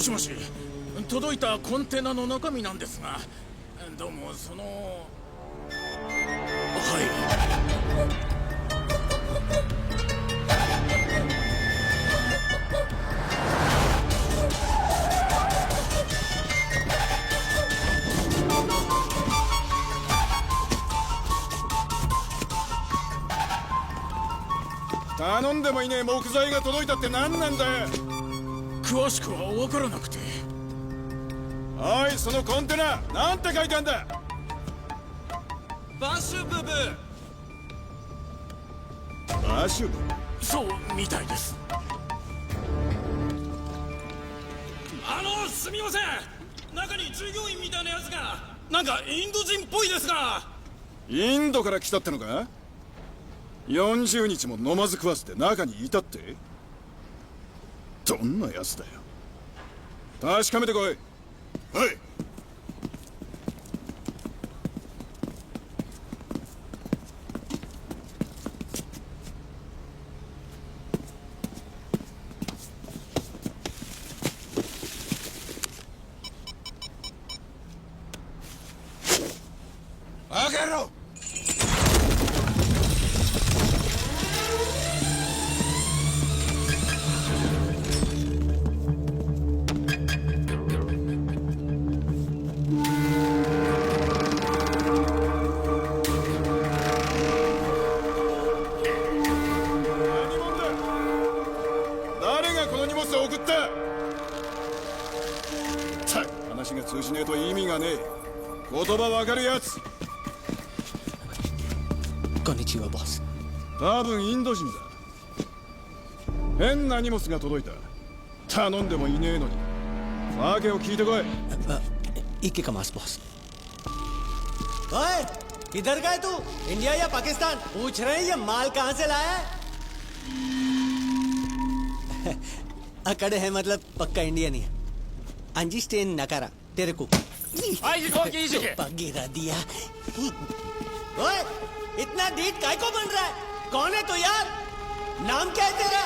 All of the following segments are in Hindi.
しもし、届いたコンテナの中身なんですが、どうもそのはい頼んでもいねえ木材が届いたって何なんだよ。詳しくは分からなくて。おい、そのコンテナなんて書いてあんだ。バシュブブ。バシュブ。そうみたいです。すみません、中に従業員みたいなやつがなんかインド人っぽいですが。インドから来たってのか。40日も飲まず食わずで中にいたって。どんなやつだよ。確かめてこい。はい。バカ野郎。誰がこの荷物を送った。話が通じねえと意味がねえ。言葉わかるやつ。こんにちはボス。多分インド人だ。変な荷物が届いた。頼んでもいねえのに。訳を聞いてこい。一かますボス。ओए किधर गए तू? इंडिया या पाकिस्तान? पूछ रहे हैं ये माल कहाँ से लाया है? अकड़ है मतलब पक्का इंडियन ही है। अंजी स्टेन नकारा तेरे को पग गिरा दिया। ओए इतना डीट काय को बन रहा है? कौन है तो यार? नाम क्या है तेरा?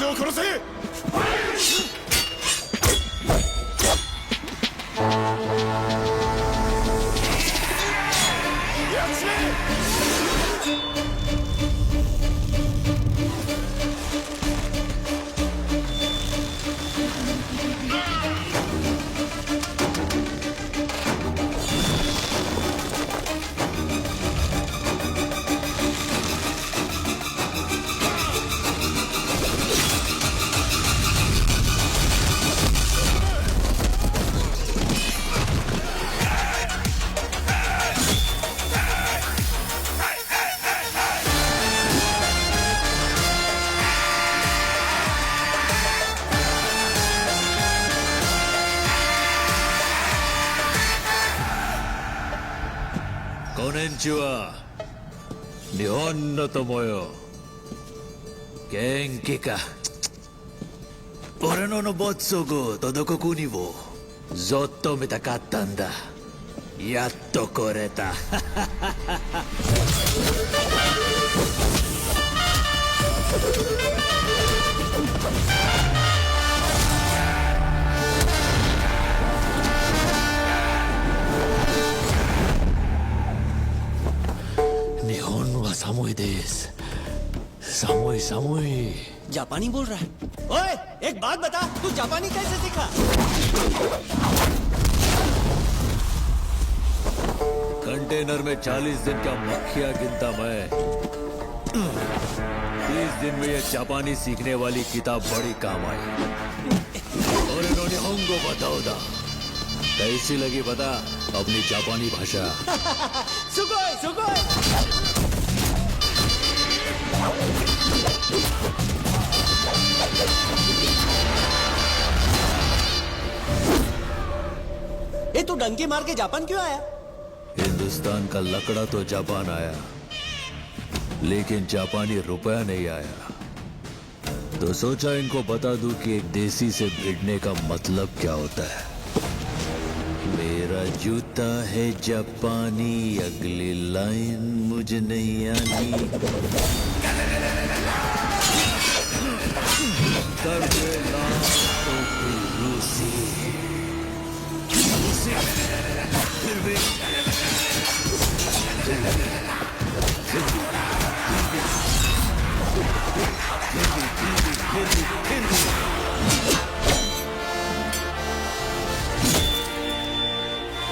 を殺せ。こんにちは。日本の友よ。元気か。俺の没足とどこ国をずっと見たかったんだ。やっと来れた。日本は寒いです。寒い寒い。जापानी बोल रहा है। ओए एक बात बता, तू जापानी कैसे सीखा? कंटेनर में 40 दिन का मक्खियां गिनता मैं। 30 दिन में ये जापानी सीखने वाली किताब बड़ी काम आई। और इन्होंने होंगो बताओ दा कैसी लगी बता अपनी जापानी भाषा। सुगोई सुगोई। ए तू डंकी मार के जापान क्यों आया? हिंदुस्तान का लकड़ा तो जापान आया, लेकिन जापानी रुपया नहीं आया। तो सोचा इनको बता दूं कि एक देसी से भिड़ने का मतलब क्या होता है। मेरा जूता है जापानी, अगली लाइन मुझे नहीं आनी। कर दे लाल तो फिर रूसी, फिर भी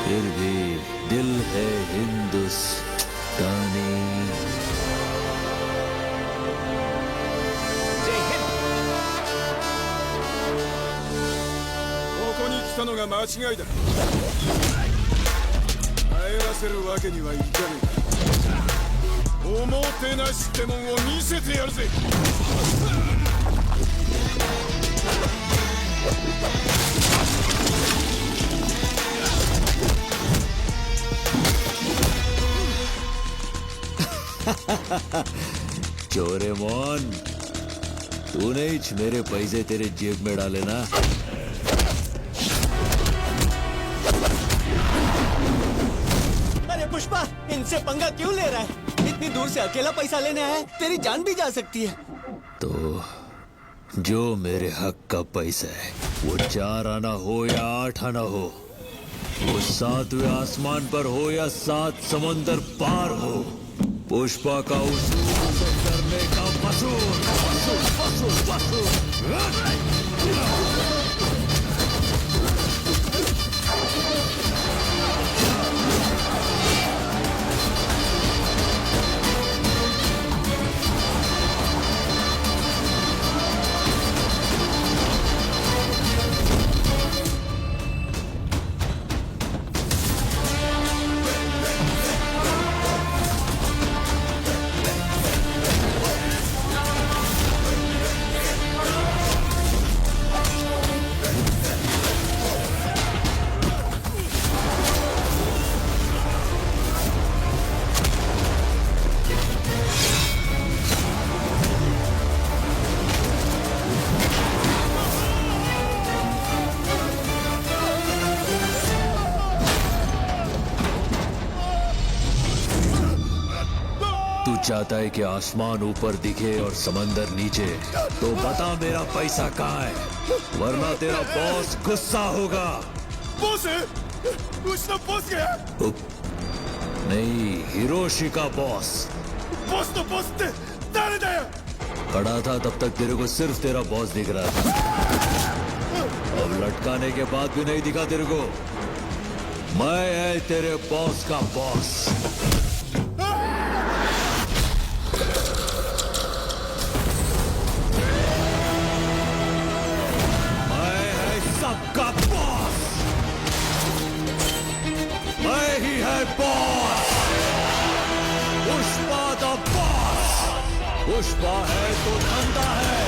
फिर भी दिल है हिंदुस्तानी।ここに来たのが間違いだ。帰らせるわけにはいかねえ。おもてなしってもんを見せてやるぜ。चोरेमोन, तूने ही मेरे पैसे तेरे जेब में डाले ना। अरे पुष्पा, इनसे पंगा क्यों ले रहा है? इतनी दूर से अकेला पैसा लेने आया है, तेरी जान भी जा सकती है। तो जो मेरे हक का पैसा है, वो 4 आना हो या 8 आना हो, वो 7वें आसमान पर हो या 7 समंदर पार हो, पुष्पा का उसूल से करने का वसूल, वसूल, वसूल, वसूल। तू चाहता है कि आसमान ऊपर दिखे और समंदर नीचे, तो बता मेरा पैसा कहाँ है, वरना तेरा बॉस गुस्सा होगा। ボス、うちのボスが。 नहीं, हिरोशी का बॉस। ボスのボスって誰だよ。 खड़ा था तब तक तेरे को सिर्फ तेरा बॉस दिख रहा था, अब लटकाने के बाद भी नहीं दिखा तेरे को। मैं है तेरे बॉस का बॉस। मैं है सबका बॉस, मैं ही है boss, Pushpa the boss. Pushpa है तो धंधा है,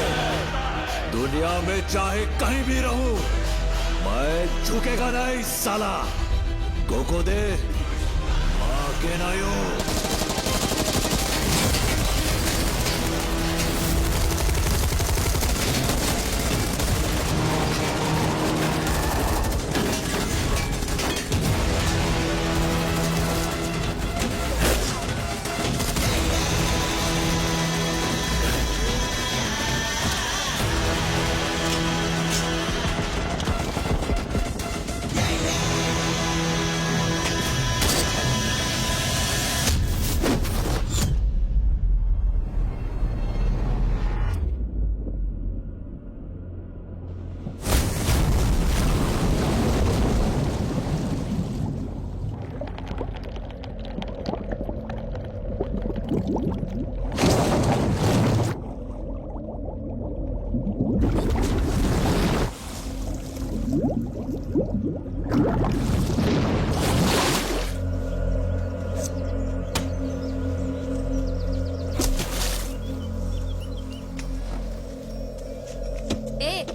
दुनिया में चाहे कहीं भी रहूं, मैं झुकेगा नहीं साला। गोको दे मां के नायो।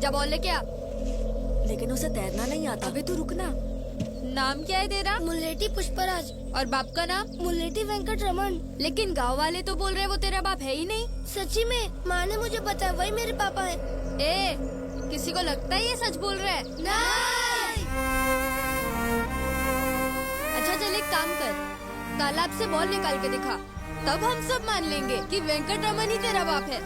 जा बॉल लेके आ। लेकिन उसे तैरना नहीं आता। अबे तू रुकना। नाम क्या है तेरा? मुल्लेटी पुष्पराज। और बाप का नाम? मुल्लेटी वेंकट रमन। लेकिन गांव वाले तो बोल रहे वो तेरा बाप है ही नहीं। सच्ची में माँ ने मुझे बताया वही मेरे पापा है। ए, किसी को लगता है ये सच बोल रहा है? नहीं। अच्छा चल एक काम कर, तालाब से बॉल निकाल के दिखा, तब हम सब मान लेंगे कि वेंकट रमन ही तेरा बाप है।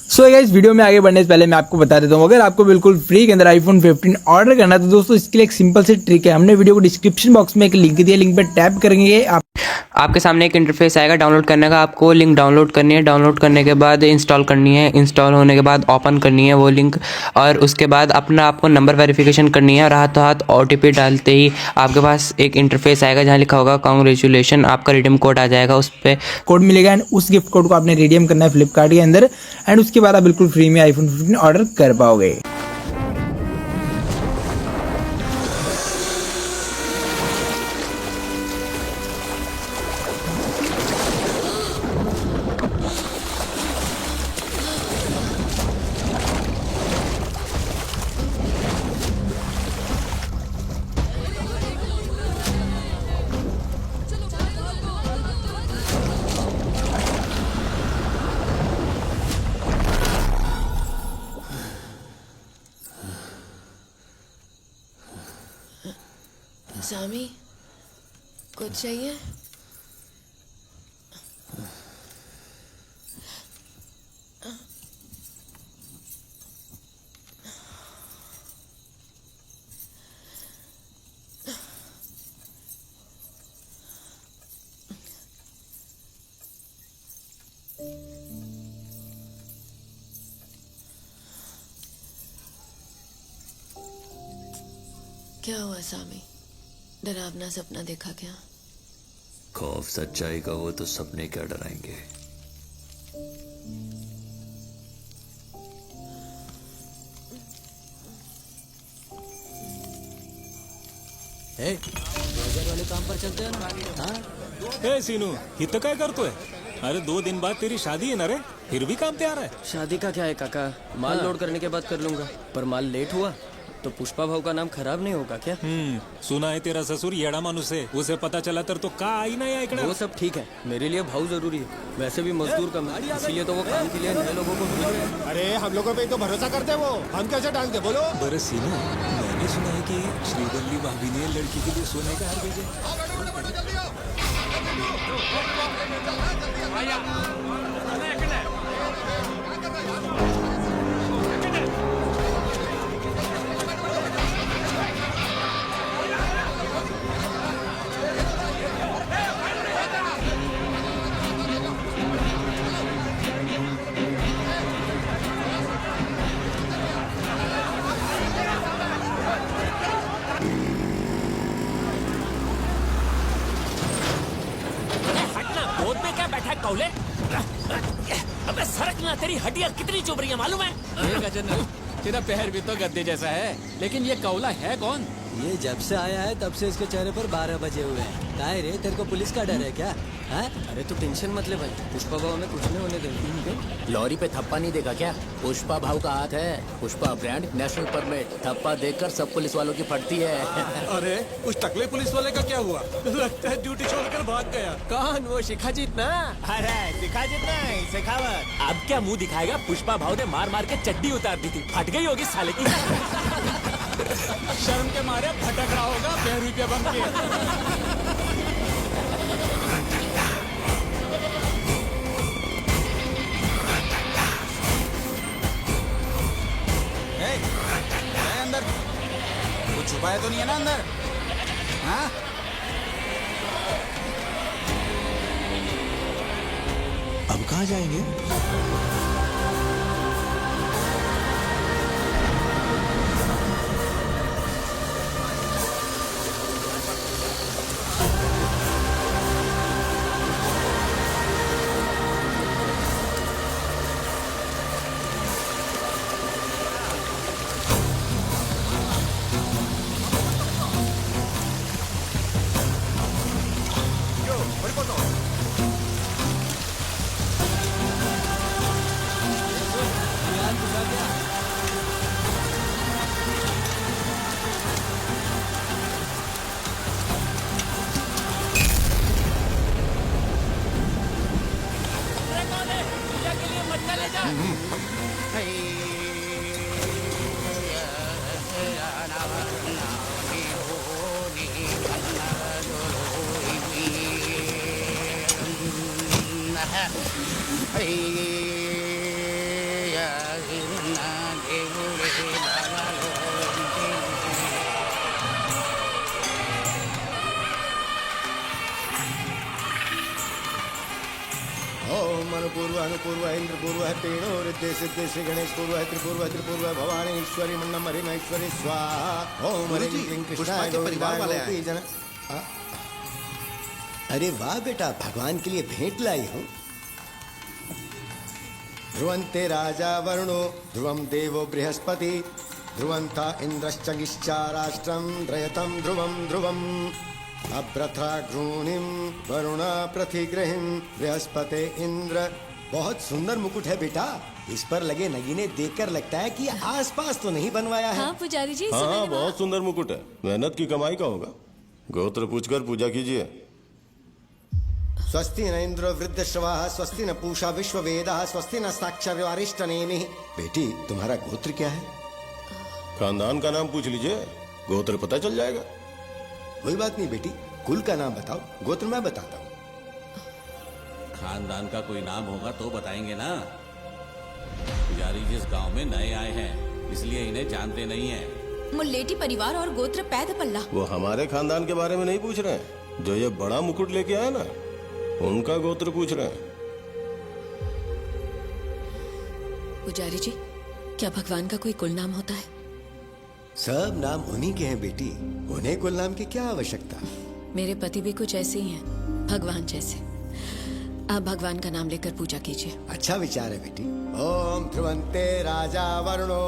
सो गाइस वीडियो में आगे बढ़ने से पहले मैं आपको बता देता हूँ, अगर आपको बिल्कुल फ्री के अंदर आईफोन 15 ऑर्डर करना है तो दोस्तों इसके लिए एक सिंपल सी ट्रिक है। हमने वीडियो को डिस्क्रिप्शन बॉक्स में एक लिंक दिया, लिंक पे टैप करेंगे आपके सामने एक इंटरफेस आएगा डाउनलोड करने का। आपको लिंक डाउनलोड करनी है, डाउनलोड करने के बाद इंस्टॉल करनी है, इंस्टॉल होने के बाद ओपन करनी है वो लिंक, और उसके बाद अपना आपको नंबर वेरिफिकेशन करनी है, और हाथों हाथ OTP डालते ही आपके पास एक इंटरफेस आएगा जहाँ लिखा होगा कांग्रेचुलेशन। आपका रिडीम कोड आ जाएगा, उस पर कोड मिलेगा एंड उस गिफ्ट कोड को आपने रिडीम करना है फ्लिपकार्ट के अंदर, एंड उसके बाद आप बिल्कुल फ्री में आईफोन 15 ऑर्डर कर पाओगे। सामी, कुछ चाहिए? क्या हुआ सामी? डरावना सपना देखा क्या? खौफ सच्चाई का हो तो सपने क्या डराएंगे। बाजार वाले काम पर चलते हैं ना। हाँ ए सीनू, इथं काय करतोय? अरे 2 दिन बाद तेरी शादी है ना रे, फिर भी काम तैयार है। शादी का क्या है काका, माल लोड करने के बाद कर लूंगा। पर माल लेट हुआ तो पुष्पा भाव का नाम खराब नहीं होगा क्या? सुना है तेरा ससुर येड़ा मानुस है, उसे पता चला तो का आई ना इकडे। वो सब ठीक है, मेरे लिए भाव जरूरी है। वैसे भी मजदूर कम है, इसीलिए तो वो काम के लिए नए लोगों को भेज रहे हैं। अरे हम लोगों पे तो भरोसा करते हैं वो, हम कैसे डालते बोलो? बरं सीनू, मैंने सुना है कि श्रीवल्ली भाभी ने लड़की के लिए सोने का हार भेजे। गोद में क्या बैठा है कौले? अबे सरक ना, तेरी हड्डियां कितनी चुभ रही है मालूम है? तेरा पैर भी तो गद्दे जैसा है, लेकिन ये कौला है कौन? ये जब से आया है तब से इसके चेहरे पर 12 बजे हुए हैं। काय रे, तेरे को पुलिस का डर है क्या? हाँ? अरे तू टेंशन मत ले भाई, पुष्पा भाव में कुछ नहीं होने देंगे। लॉरी पे थप्पा नहीं देखा क्या? पुष्पा भाव का हाथ है, पुष्पा ब्रांड, नेशनल परमिट। थप्पा देखकर सब पुलिस वालों की फटती है। अरे उस टकले पुलिस वाले का क्या हुआ? लगता है ड्यूटी छोड़कर भाग गया। कौन? वो शिखाजीत ना? अरे दिखा जितना शेखावत। अब क्या मुंह दिखाएगा? पुष्पा भाव ने मार मार के चड्डी उतार दी थी, फट गई होगी साले की। शर्म के मारे भटक रहा होगा बहरूई पे बम के। अंदर कुछ छुपाया तो नहीं है ना अंदर? हाँ? अब कहाँ जाएंगे? ओम अनुपूर्व अनुपूर्व इंद्र पूर्व है पेणो रिद्धि सिद्धि श्री गणेश पूर्व है त्रिपूर्व भवानी ईश्वरी मुंडम हरिमेश्वरी स्वाहा ओम हरि कृष्णाय गोविंदाय जन। अरे वाह बेटा, भगवान के लिए भेंट लाई हूँ। ध्रुवंते राजा वरुणो ध्रुवं देवो बृहस्पति ध्रुवंता इंद्रश्चगिश्चा राष्ट्रं त्रयतं ध्रुवं ध्रुवम् अभ्रथा घ्रूणिम वरुणा प्रतिग्रहिम बृहस्पति इंद्र। बहुत सुंदर मुकुट है बेटा, इस पर लगे नगीने देखकर लगता है कि आसपास तो नहीं बनवाया है। हाँ पुजारी जी, हाँ बहुत सुंदर मुकुट है, मेहनत की कमाई का होगा। गोत्र पूछकर पूजा कीजिए। स्वस्ति न इंद्र वृद्धश्रवाः स्वस्ति न पूषा विश्ववेदाः स्वस्ति न साक्षरवारिष्ठनेमिः। बेटी तुम्हारा गोत्र क्या है? खानदान का नाम पूछ लीजिए, गोत्र पता चल जाएगा। कोई बात नहीं बेटी, कुल का नाम बताओ, गोत्र मैं बताता हूँ। खानदान का कोई नाम होगा तो बताएंगे ना। पुजारी जिस गांव में नए आए हैं इसलिए इन्हें जानते नहीं है। मुल्लेटी परिवार और गोत्र पैद पल्ला। वो हमारे खानदान के बारे में नहीं पूछ रहे हैं, जो ये बड़ा मुकुट लेके आए ना उनका गोत्र पूछ रहे हैं। पुजारी जी, क्या भगवान का कोई कुल नाम होता है? सब नाम उन्हीं के हैं बेटी, उन्हें कुल नाम की क्या आवश्यकता? मेरे पति भी कुछ ऐसे ही हैं, भगवान जैसे। आप भगवान का नाम लेकर पूजा कीजिए। अच्छा विचार है बेटी। ओम ध्रुवंते राजा वरुणो।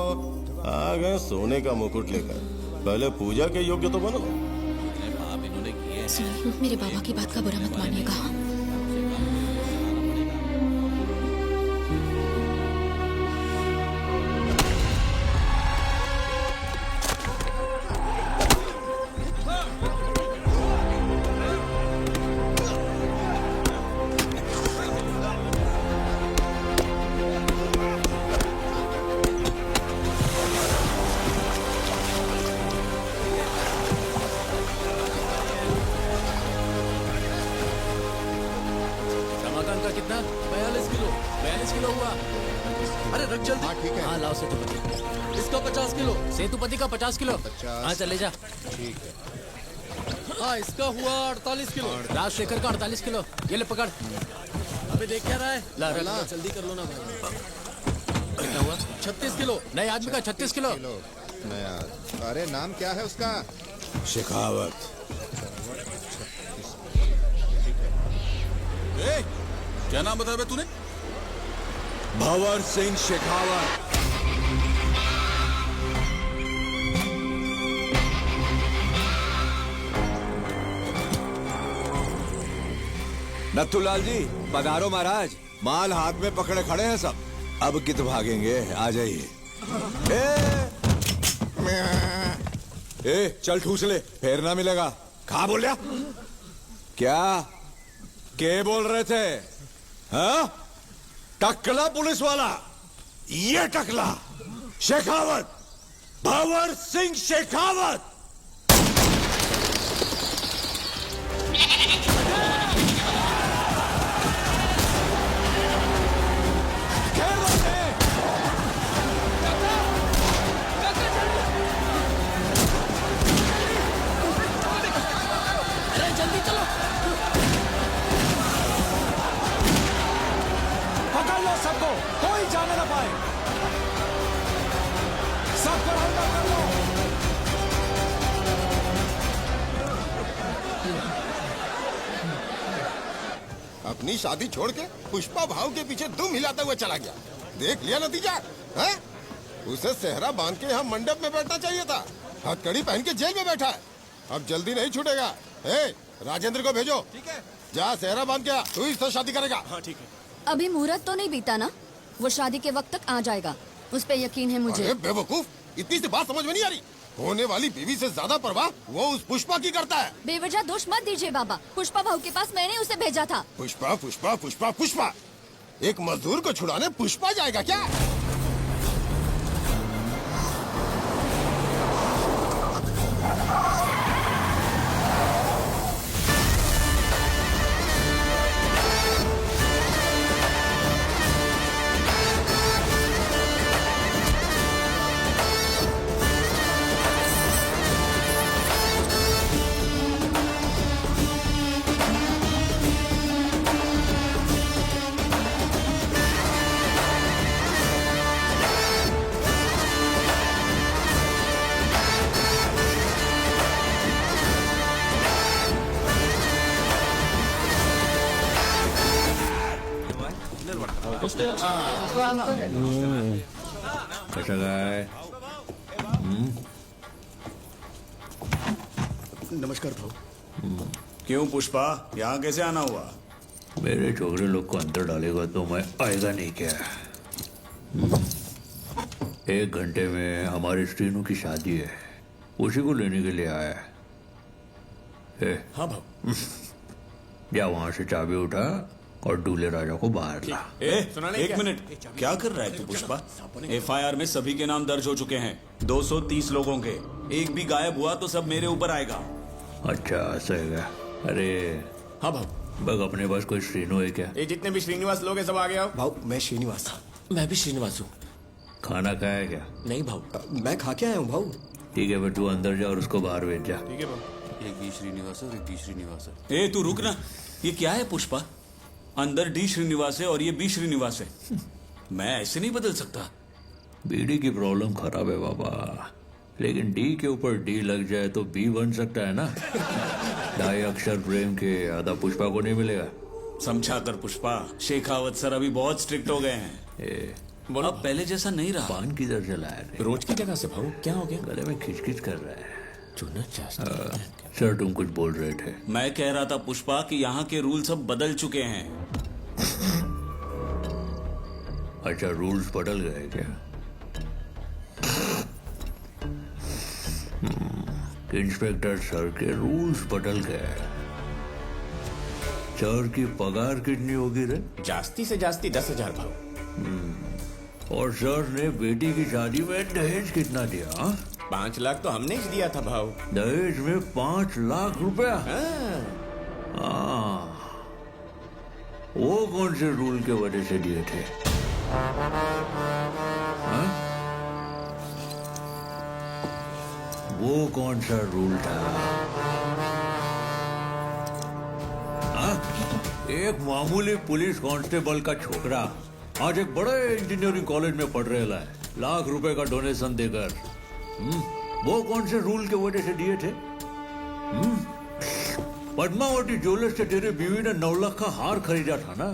आ गए सोने का मुकुट लेकर, पहले पूजा के योग्य तो बनो। सुनिए, मेरे बाबा की बात का बुरा मत मानिएगा। कितना? 42 किलो हुआ। अरे रख जल्दी। हाँ ठीक है। हाँ लाओ सेतुपति। इसका 50 किलो। सेतुपति का 50 किलो। हाँ चले जा। ठीक है। हाँ इसका हुआ 48 किलो। राजशेखर का 48 किलो। ये ले पकड़। अबे देख क्या रहा है? ला जल्दी कर लो ना भाई। कितना हुआ? 36 किलो। नए आदमी का 36 किलो। नया। अरे नाम क्या है उसका? शेखावत। क्या नाम बताया तूने? भंवर सिंह शेखावत। नथुलाल जी पधारो महाराज। माल हाथ में पकड़े खड़े हैं सब। अब कित भागेंगे, आ जाइए। ए चल ठूस ले, फेर ना मिलेगा। खा बोलिया क्या? के बोल रहे थे? हाँ? टकला पुलिस वाला, ये टकला शेखावत, भंवर सिंह शेखावत। जल्दी चलो। पकड़ लो सबको, कोई जाने ना पाए। सबको राउंड अप कर लो। अपनी शादी छोड़ के पुष्पा भाव के पीछे दुम हिलाता हुआ चला गया। देख लिया नतीजा है? उसे सेहरा बांध के यहाँ मंडप में बैठना चाहिए था। हथकड़ी पहन के जेल में बैठा है। अब जल्दी नहीं छूटेगा। राजेंद्र को भेजो। ठीक है। जा सेहरा बांध के आ, तू इससे शादी करेगा। हाँ ठीक है। अभी मुहूर्त तो नहीं बीता ना, वो शादी के वक्त तक आ जाएगा, उस पे यकीन है मुझे। अरे बेवकूफ, इतनी सी बात समझ में नहीं आ रही। होने वाली बीवी से ज्यादा परवाह वो उस पुष्पा की करता है। बेवजह दोष मत दीजिए बाबा, पुष्पा भाऊ के पास मैंने उसे भेजा था। पुष्पा पुष्पा पुष्पा पुष्पा, एक मजदूर को छुड़ाने पुष्पा जाएगा क्या? कसं काय? नमस्कार भाऊ। क्यों पुष्पा, यहाँ कैसे आना हुआ? मेरे छोकरे लोग को अंदर डालेगा तो मैं आएगा नहीं क्या? 1 घंटे में हमारी श्रीनू की शादी है, उसी को लेने के लिए आया है। हाँ भाऊ। जा वहां से चाबी उठा और दूल्हे राजा को बाहर ला। एक मिनट, क्या कर रहा है तू पुष्पा? FIR में सभी के नाम दर्ज हो चुके हैं, 230 लोगों के। एक भी गायब हुआ तो सब मेरे ऊपर आएगा। अच्छा ऐसा है क्या? अरे हाँ भाऊ। बग अपने पास कोई श्रीनू है क्या? ये जितने भी श्रीनिवास लोग हैं सब आ गए आओ। भाऊ मैं श्रीनिवास था। मैं भी श्रीनिवास हूँ। खाना खाया क्या? नहीं भाऊ। मैं खा के आया हूँ भाऊ। ठीक है, फिर तू अंदर जा और उसको बाहर भेज जा। ठीक है भाऊ। एक बी श्रीनिवास है और एक डी श्रीनिवास है। ए तू रुक ना, ये क्या है पुष्पा? अंदर डी श्रीनिवास है और ये बी श्रीनिवास है। मैं ऐसे नहीं बदल सकता। बीडी की प्रॉब्लम खराब है बाबा, लेकिन डी के ऊपर डी लग जाए तो बी बन सकता है ना। 2.5 अक्षर प्रेम के आधा पुष्पा को नहीं मिलेगा। समझा कर पुष्पा, शेखावत सर अभी बहुत स्ट्रिक्ट हो गए हैं। अब पहले जैसा नहीं रहा। पान किधर चला है? रोज की जगह से भाऊ। क्या हो गया? गले में खिचखिच कर रहा है। चुना चाहता। सर तुम कुछ बोल रहे थे। मैं कह रहा था पुष्पा कि यहाँ के रूल सब बदल चुके हैं। अच्छा, रूल्स बदल गए क्या? इंस्पेक्टर सर के रूल्स बदल गए। सर की पगार कितनी होगी रे? जास्ती से जास्ती 10,000 भाऊ। और सर ने बेटी की शादी में दहेज कितना दिया? 5 लाख तो हमने ही दिया था भाऊ। दहेज में 5 लाख रुपया? वो कौन से रूल के वजह से दिए थे? वो कौन सा रूल था? एक मामूली पुलिस कांस्टेबल का छोकरा आज एक बड़े इंजीनियरिंग कॉलेज में पढ़ रहा है, लाख रुपए का डोनेशन देकर। वो कौन से रूल के वजह से दिए थे? पद्मावती ज्वेलर्स से तेरे बीवी ने 9 लाख का हार खरीदा था ना,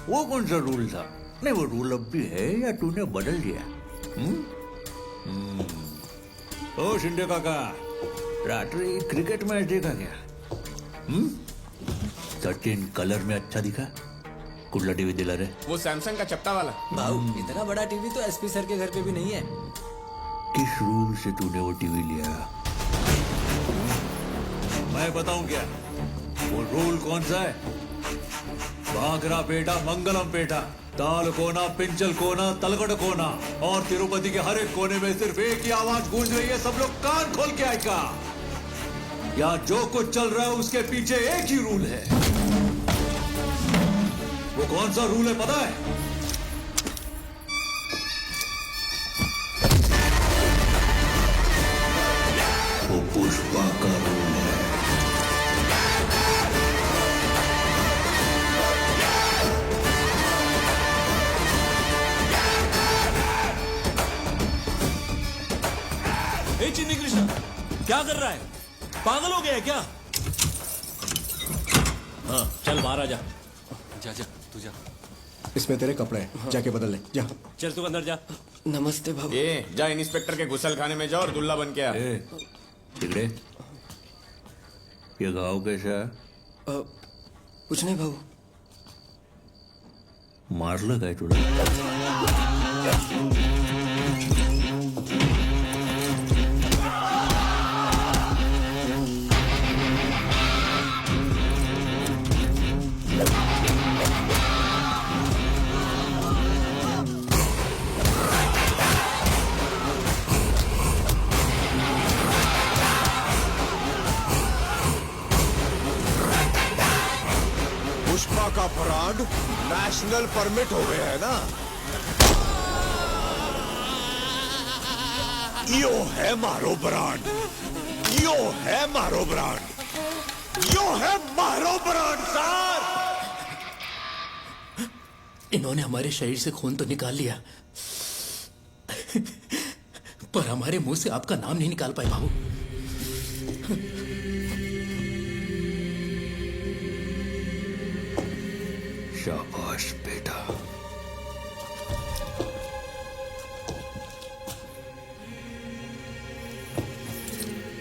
वो कौन सा रूल था? नहीं, वो रूल अब भी है या तूने बदल दिया? ओ शिंदे काका, रात्रि क्रिकेट मैच देखा क्या? सचिन कलर में अच्छा दिखा? कुल्ला टीवी दिला रे? वो सैमसंग का चपटा वाला। भाऊ इतना बड़ा टीवी तो एसपी सर के घर पे भी नहीं है। किस रूल से तूने वो टीवी लिया? मैं बताऊं क्या? वो रूल कौन सा है? भागरा पेटा, मंगलम पेटा, ताल कोना, पिंचल कोना, तलगढ़ कोना और तिरुपति के हर एक कोने में सिर्फ एक ही आवाज गूंज रही है। सब लोग कान खोल के आएगा। यहाँ जो कुछ चल रहा है उसके पीछे एक ही रूल है। वो कौन सा रूल है पता है? वो पुष्पा का रूल है। ए चिन्नी कृष्ण, क्या कर रहा है? पागल हो गया है क्या? हाँ चल बाहर आ जा। जा जा तू जा। इसमें तेरे कपड़े हैं, जाके बदल ले जा। चल तू अंदर जा। नमस्ते भाऊ। ये जा इंस्पेक्टर के गुसल खाने में जा और दुल्ला बन के आ। तिगड़े, ये घाव कैसा है? कुछ नहीं भाऊ। मारलं काय तुला? पुष्पा का ब्रांड नेशनल परमिट हो गया है ना। यो है मारो ब्रांड, यो है मारो ब्रांड, यो है मारो ब्रांड सर। इन्होंने हमारे शरीर से खून तो निकाल लिया पर हमारे मुंह से आपका नाम नहीं निकाल पाए बाबू। शाबाश बेटा,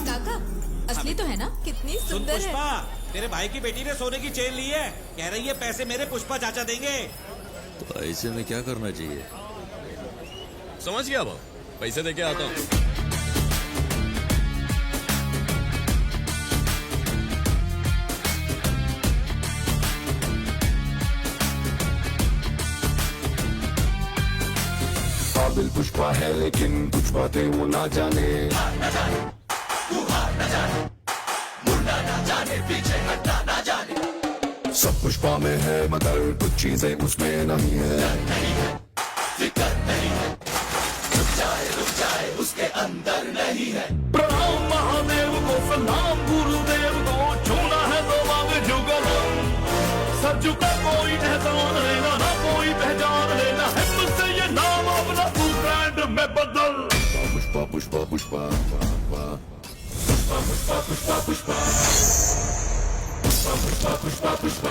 काका असली तो है ना? कितनी सुंदर है। तेरे भाई की बेटी ने सोने की चेन ली है, कह रही है पैसे मेरे पुष्पा चाचा देंगे। तो ऐसे में क्या करना चाहिए? समझ गया भाव, पैसे देके आता हूँ। काबिल पुष्पा है लेकिन कुछ बातें वो ना जाने। सब पुष्पा में है मगर कुछ चीजें उसमें नहीं है। रुक जाए उसके अंदर नहीं है। प्रणाम महादेव को, सलाम गुरुदेव को, छूना है तो मांग जुगलम। सर झुका कोई एहसान लेना ना कोई पहचान लेना है मुझसे ये नाम अपना तू ब्रांड में बदल। पुष्पा पुष्पा पुष्पा पुष्पा पुष्पा पुष्पा पुष्पा पुष्पा पुष्पा पुष्पा पुष्पा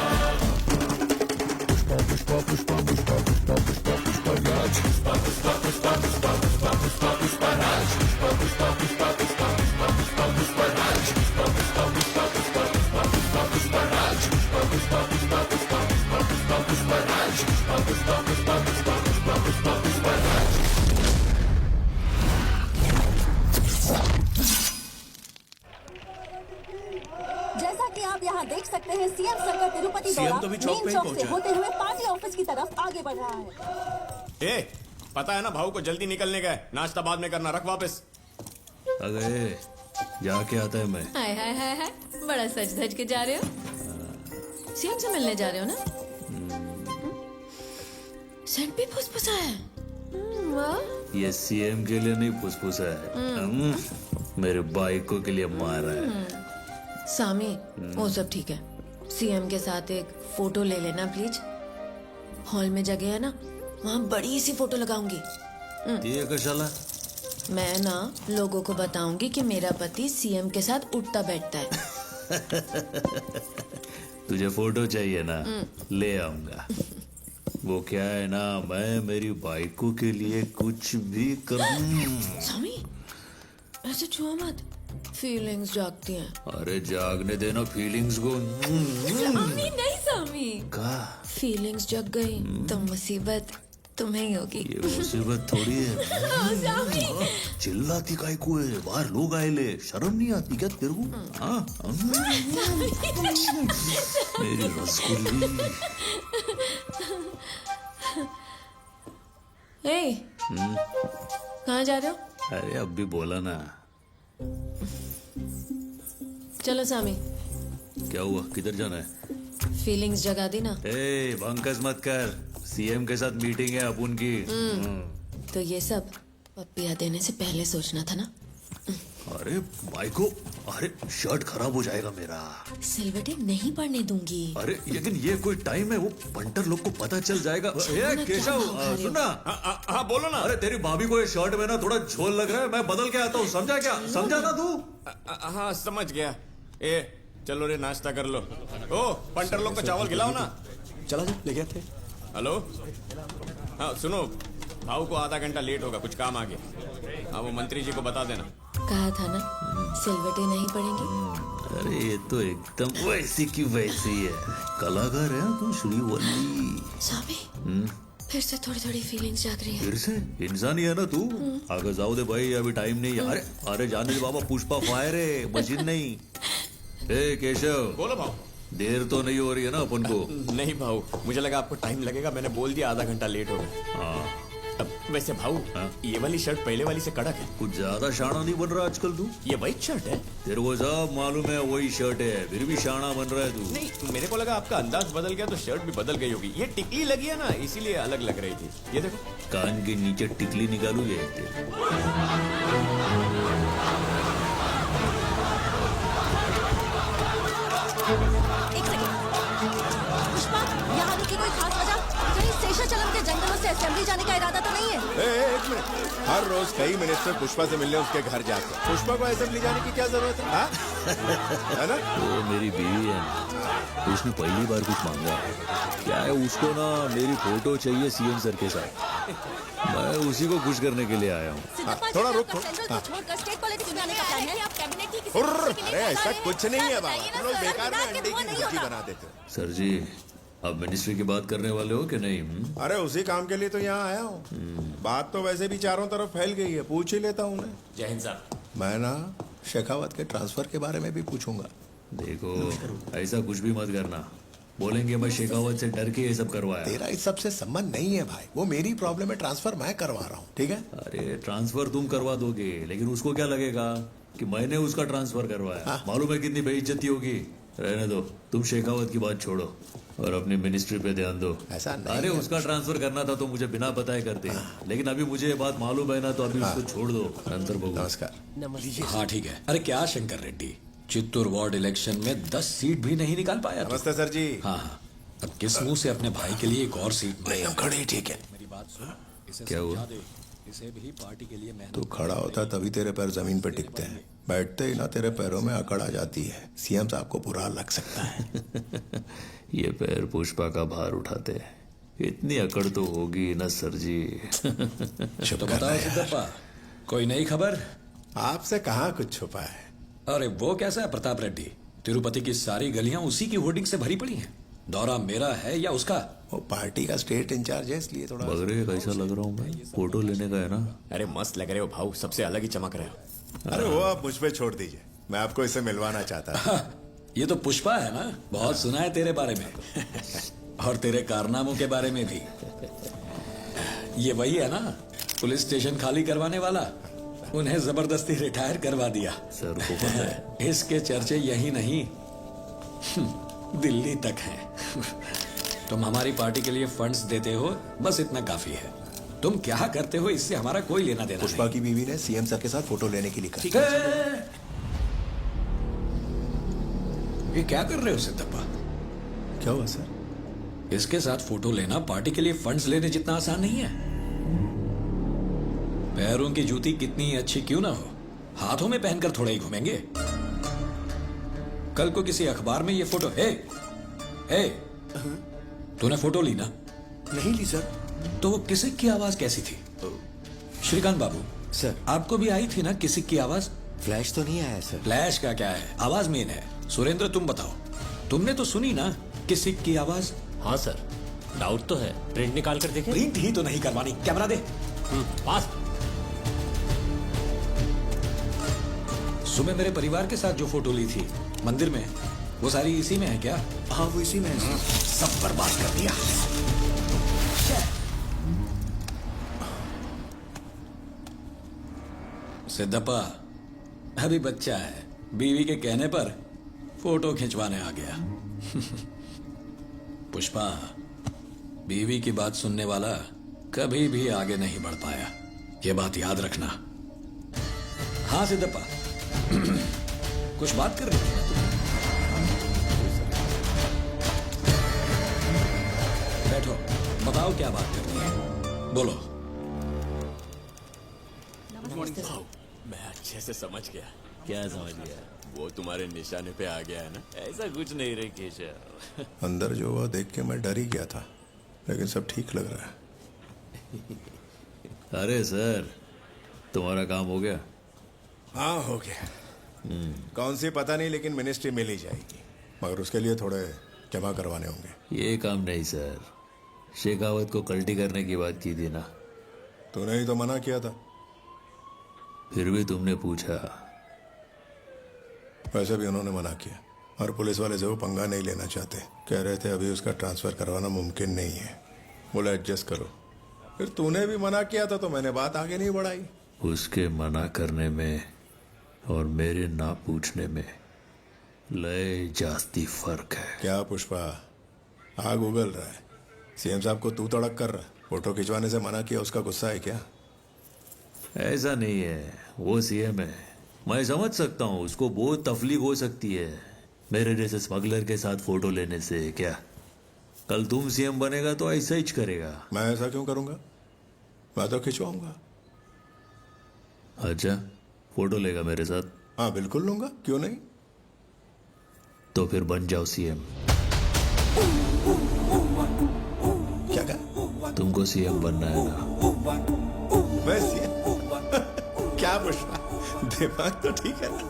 पुष्पा पुष्पा पुष्पा पुष्पा पुष्पा पुष्पा राज पुष्पा पुष्पा पुष्पा पुष्पा पुष्पा पुष्पा पुष्पा राज पुष्पा पुष्पा पुष्पा पुष्पा पुष्पा पुष्पा पुष्पा राज पुष्पा पुष्पा पुष्पा पुष्पा पुष्पा पुष्पा पुष्पा राज पुष्पा पुष्पा पुष्पा पुष्पा पुष्पा पुष्पा पुष्पा राज पुष्पा पुष्पा पुष्पा पुष्पा पुष्पा पुष्पा पुष्पा राज। जैसा कि आप यहाँ देख सकते हैं, सीएम सरकार तिरुपति दौरा मेन चौक से होते हुए पार्टी ऑफिस की तरफ आगे बढ़ रहा है। ए, पता है ना भाऊ को जल्दी निकलने का है, नाश्ता बाद में करना, रख वापस। अरे जाके आता है मैं। हाय हाय हाय हाय, बड़ा सज धज के जा रहे हो। सीएम से मिलने जा रहे हो ना? सेंट भी फुसफुसा है। वाह। ये सीएम के लिए नहीं फुसफुसा है, मेरे बाइकों के लिए मारा है। सामी, वो सब ठीक है। सीएम के साथ एक फोटो ले लेना प्लीज। हॉल में जगह है ना, वहाँ बड़ी सी फोटो लगाऊंगी। ये कशाला? मैं ना लोगों को बताऊंगी कि मेरा पति सीएम के साथ उठता बैठता है। तुझे फोटो चाहिए ना, ले आऊंगा। वो क्या है ना, मैं मेरी बाइकों के लिए कुछ भी करूं। सामी, ऐसे छुआ मत, फीलिंग्स जागती हैं। अरे जागने देना फीलिंग्स को। सामी नहीं सामी, का फीलिंग्स जग गई तो मुसीबत तुम्हें ही होगी। ये मुसीबत थोड़ी है। सामी, चिल्लाती काय को है, बाहर लोग आए ले, शर्म नहीं आती क्या तेरे को? हाँ? मेरी रसगुल्ली। ए, कहाँ जा रहे हो? अरे अब भी बोला ना। चलो सामी। क्या हुआ, किधर जाना है? फीलिंग्स जगा दी ना। ए, बंकस मत कर, सीएम के साथ मीटिंग है अपन की। तो ये सब पप्पिया देने से पहले सोचना था ना। अरे भाई को, अरे शर्ट खराब हो जाएगा मेरा। सिलवटे नहीं पड़ने दूंगी। अरे लेकिन ये कोई टाइम है, वो पंटर लोग को पता चल जाएगा। ए केशव, सुनना। हाँ बोलो ना। अरे तेरी भाभी को ये शर्ट में ना थोड़ा झोल लग रहा है, मैं बदल के आता हूँ, समझा क्या? समझा ना तू? हाँ समझ गया। ए चलो रे, नाश्ता कर लो। ओ पंटर लोग को चावल खिलाओ ना। चला जा, ले गया थे। हेलो, हाँ सुनो, भाऊ को आधा घंटा लेट होगा, कुछ काम आ गया। हाँ वो मंत्री जी को बता देना। कहा था ना, सिलवटे नहीं पड़ेंगे। अरे ये तो एकदम वैसी की वैसी है, कलाकार है तू श्रीवल्ली। सामी, फिर से थोड़ी थोड़ी फीलिंग्स जाग रही है। फिर से? इंसान ही है ना तू। आगे जाओ दे भाई, अभी टाइम नहीं है। अरे अरे जाने दे बाबा, पुष्पा फायर है, मशीन नहीं। ए केशव, बोलो भाऊ। देर तो नहीं हो रही है ना अपन को? नहीं भाऊ, मुझे लगा आपको टाइम लगेगा, मैंने बोल दिया आधा घंटा लेट होगा। हाँ। वैसे भाऊ, ये वाली शर्ट पहले वाली से कड़क है। कुछ ज्यादा शाना नहीं बन रहा आजकल तू। ये व्हाइट शर्ट है। तेरे को सब मालूम है वही शर्ट है, फिर भी शाना बन रहा है तू। नहीं, मेरे को लगा आपका अंदाज बदल गया तो शर्ट भी बदल गई होगी। ये टिकली लगी है ना, इसीलिए अलग लग रही थी। ये देखो, कान के नीचे टिकली निकालू ये। एक सेकंड, पुष्पा, यहाँ की कोई खास वजह? कहीं शेषाचलम के जंगलों से असेंबली जाने का इरादा तो नहीं है? एक मिनट, हर रोज कई मिनिस्टर पुष्पा से मिलने उसके घर जाते हैं। पुष्पा को असेंबली जाने की क्या जरूरत है, हाँ? है ना? वो मेरी बीवी है, उसने पहली बार कुछ मांगा। क्या है, उसको ना मेरी फोटो चाहिए सीएम सर के साथ। मैं उसी को खुश करने के लिए आया हूँ। थोड़ा रुक। छोड़कर स्टेट पॉलिटिक्स में आने का प्लान है। आप कैबिनेट की किसी अरे ऐसा कुछ नहीं है बाबा, तुम लोग बेकार में अंडे की भुर्जी बना देते हो। सर जी, अब मिनिस्ट्री की बात करने वाले हो कि नहीं? अरे उसी काम के लिए तो यहाँ आया हूँ। बात तो वैसे भी चारों तरफ फैल गई है, पूछ ही लेता हूँ उन्हें। जय हिंद साहब। मैं ना शेखावत के ट्रांसफर के बारे में भी पूछूंगा। देखो, ऐसा कुछ भी मत करना। बोलेंगे मैं शेखावत से डर के ये सब करवाया। तेरा इस सब से संबंध नहीं है भाई, वो मेरी प्रॉब्लम है, ट्रांसफर मैं करवा रहा हूँ, ठीक है? अरे ट्रांसफर तुम करवा दोगे, लेकिन उसको क्या लगेगा कि मैंने उसका ट्रांसफर करवाया। मालूम है कितनी बेइज्जती होगी। रहने दो, तुम शेखावत की बात छोड़ो और अपनी मिनिस्ट्री पे ध्यान दो। ऐसा नहीं। अरे उसका ट्रांसफर करना था तो मुझे बिना बताए करते, लेकिन अभी मुझे ये बात मालूम है ना, तो अभी उसको छोड़ दो। नमस्कार। हाँ ठीक है। अरे क्या शंकर रेड्डी, चित्तूर वार्ड इलेक्शन में 10 सीट भी नहीं निकाल पाया। नमस्ते सर जी। हाँ, अब किस मुंह से अपने भाई के लिए एक और सीट नहीं, हम खड़े, ठीक है? मेरी बात सुन। क्या हुआ? इसे भी पार्टी के लिए तू खड़ा होता तभी तेरे पैर जमीन पे टिकते हैं, बैठते ही ना तेरे पैरों में अकड़ आ जाती है। सीएम साहब को बुरा लग सकता है। ये पैर पुष्पा का भार उठाते हैं, इतनी अकड़ तो होगी ना सर जी। तो बताओ सिद्धप्पा, कोई नई खबर? आपसे कहाँ कुछ छुपा है। अरे वो कैसा है प्रताप रेड्डी, तिरुपति की सारी गलियां उसी की होर्डिंग से भरी पड़ी हैं। दौरा मेरा है या उसका? वो पार्टी का स्टेट इंचार्ज है, इसलिए थोड़ा बगरे कैसा लग रहा हूँ मैं? फोटो लेने का है ना? अरे मस्त लग रहे हो भाऊ, सबसे अलग ही चमक रहे हो। अरे वो आप मुझ पे छोड़ दीजिए, मैं आपको इससे मिलवाना चाहता था। ये तो पुष्पा है ना, बहुत सुना है तेरे बारे में और तेरे कारनामों के बारे में भी। ये वही है ना, पुलिस स्टेशन खाली करवाने वाला? उन्हें जबरदस्ती रिटायर करवा दिया। सर को पता है। इसके चर्चे यही नहीं दिल्ली तक हैं। तुम हमारी पार्टी के लिए फंड्स देते हो, बस इतना काफी है। तुम क्या करते हो इससे हमारा कोई लेना देना पुष्पा की बीवी ने सीएम सर के साथ फोटो लेने के लिए कहा। ठीक है। ये क्या कर रहे हो सिद्धप्पा? क्या हुआ सर? इसके साथ फोटो लेना पार्टी के लिए फंड्स लेने जितना आसान नहीं है। पैरों की जूती कितनी अच्छी क्यों ना हो, हाथों में पहनकर थोड़ा ही घूमेंगे। कल को किसी अखबार में ये फोटो है। तूने फोटो ली ना? नहीं ली सर। तो वो किसी की आवाज कैसी थी? श्रीकांत बाबू सर, आपको भी आई थी ना किसी की आवाज? फ्लैश तो नहीं आया सर। फ्लैश का क्या है, आवाज मेन है। सुरेंद्र तुम बताओ, तुमने तो सुनी ना किसी की आवाज? हाँ सर, डाउट तो है। प्रिंट निकाल कर देखे? प्रिंट ही तो नहीं करवानी, कैमरा दे। पास। सुबह मेरे परिवार के साथ जो फोटो ली थी मंदिर में, वो सारी इसी में है क्या? हाँ वो इसी में है। सब बर्बाद कर दिया। सिद्धप्पा अभी बच्चा है, बीवी के कहने पर फोटो खिंचवाने आ गया। पुष्पा, बीवी की बात सुनने वाला कभी भी आगे नहीं बढ़ पाया, ये बात याद रखना। हाँ सिद्धप्पा, कुछ बात कर रही थी? बैठो, बताओ क्या बात करनी है, बोलो। भाऊ, मैं अच्छे से समझ गया। क्या समझ गया? वो तुम्हारे निशाने पे आ गया है ना? ऐसा कुछ नहीं रे केशव। अंदर जो हुआ देख के मैं डर ही गया था, लेकिन सब ठीक लग रहा है। अरे सर, तुम्हारा काम हो गया? हाँ हो गया। कौन सी पता नहीं, लेकिन मिनिस्ट्री मिल ही जाएगी, मगर उसके लिए थोड़े जमा करवाने होंगे। ये काम नहीं सर, शेखावत को कल्टी करने की बात की थी ना? तूने ही तो मना किया था। फिर भी तुमने पूछा। वैसे भी उन्होंने मना किया, और पुलिस वाले से वो पंगा नहीं लेना चाहते। कह रहे थे अभी उसका ट्रांसफर करवाना मुमकिन नहीं है, बोला एडजस्ट करो। फिर तूने भी मना किया था तो मैंने बात आगे नहीं बढ़ाई। उसके मना करने में और मेरे ना पूछने में लय जास्ती फर्क है। क्या पुष्पा आग उगल रहा है? सीएम साहब को तू तड़क कर रहा है, फोटो खिंचवाने से मना किया, उसका गुस्सा है क्या? ऐसा नहीं है, वो सीएम है, मैं समझ सकता हूँ उसको बहुत तकलीफ हो सकती है मेरे जैसे स्मगलर के साथ फोटो लेने से। क्या कल तुम सीएम बनेगा तो ऐसा ही करेगा? मैं ऐसा क्यों करूंगा? मैं तो खिंचवाऊंगा। अच्छा, फोटो लेगा मेरे साथ? हाँ बिल्कुल लूंगा, क्यों नहीं। तो फिर बन जाओ सीएम। क्या कहा? तुमको सीएम बनना है ना? मैं सीएम? क्या पुष्पा, दिमाग तो ठीक है ना।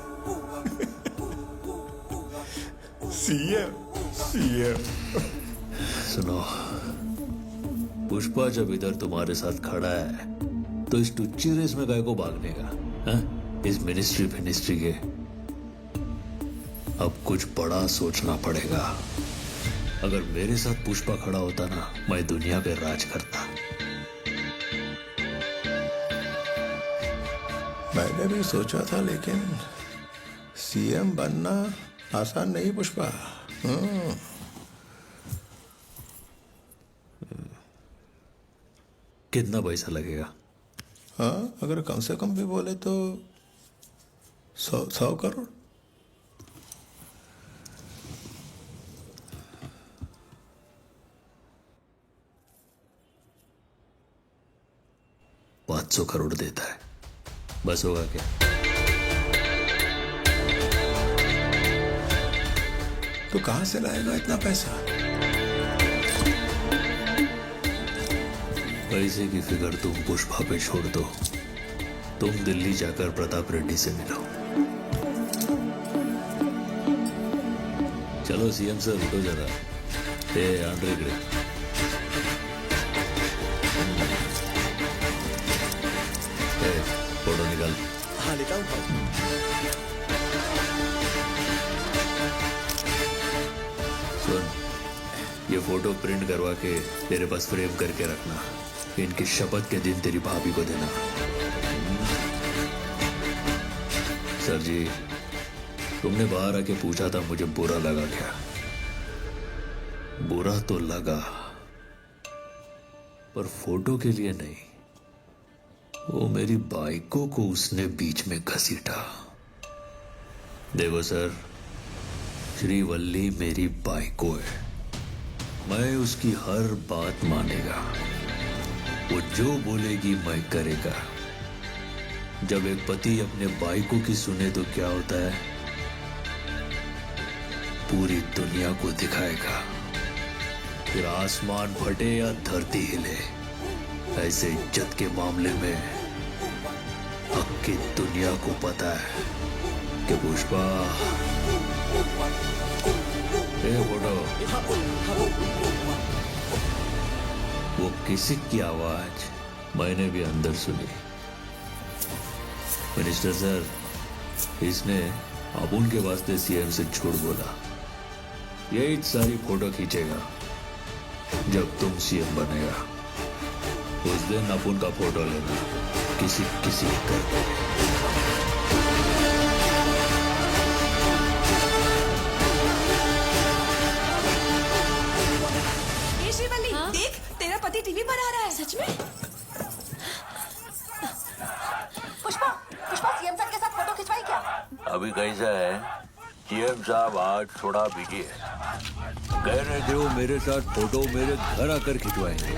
CM CM. सुनो, पुष्पा जब इधर तुम्हारे साथ खड़ा है तो इस टुच्ची रेस में गाय को भागने का? हाँ? इस मिनिस्ट्री फिनिस्ट्री के अब कुछ बड़ा सोचना पड़ेगा। अगर मेरे साथ पुष्पा खड़ा होता ना, मैं दुनिया पे राज करता। मैंने भी सोचा था, लेकिन सीएम बनना आसान नहीं पुष्पा। कितना पैसा लगेगा? हाँ, अगर कम से कम भी बोले तो 100 करोड़। $500 करोड़ देता है, बस होगा क्या? तो कहां से लाएगा इतना पैसा? पैसे की फिक्र तुम पुष्पा पे छोड़ दो। तुम दिल्ली जाकर प्रताप रेड्डी से मिलो। चलो सीएम सर, उठो जरा। आंड्रे ग्रे, फोटो निकाल। हाँ निकाल। सुन, ये फोटो प्रिंट करवा के तेरे पास फ्रेम करके रखना। इनकी शपथ के दिन तेरी भाभी को देना। सर जी, तुमने बाहर आके पूछा था मुझे बुरा लगा क्या? बुरा तो लगा, पर फोटो के लिए नहीं। वो मेरी बाइकों को उसने बीच में घसीटा। देखो सर, श्रीवल्ली मेरी बाइको है, मैं उसकी हर बात मानेगा। वो जो बोलेगी मैं करेगा। जब एक पति अपने बाइको की सुने तो क्या होता है? पूरी दुनिया को दिखाएगा। फिर आसमान फटे या धरती हिले। ऐसे इज्जत के मामले में हक की दुनिया को पता है कि पुष्पा। ये फोटो, वो किसी की आवाज मैंने भी अंदर सुनी। मिनिस्टर सर, इसने अपुन के वास्ते सीएम से झूठ बोला। यही सारी फोटो खींचेगा जब तुम सीएम बनेगा। उस दिन अपुन का फोटो लेना, किसी करके। श्रीवल्ली, देख तेरा पति टीवी पर आ रहा है। सच में? पुष्पा सीएम सर के साथ फोटो खिंचवाई क्या? अभी कैसा है? सीएम साहब आज थोड़ा बिजी है। कह रहे थे वो मेरे साथ फोटो मेरे घर आकर खिंचवाएंगे।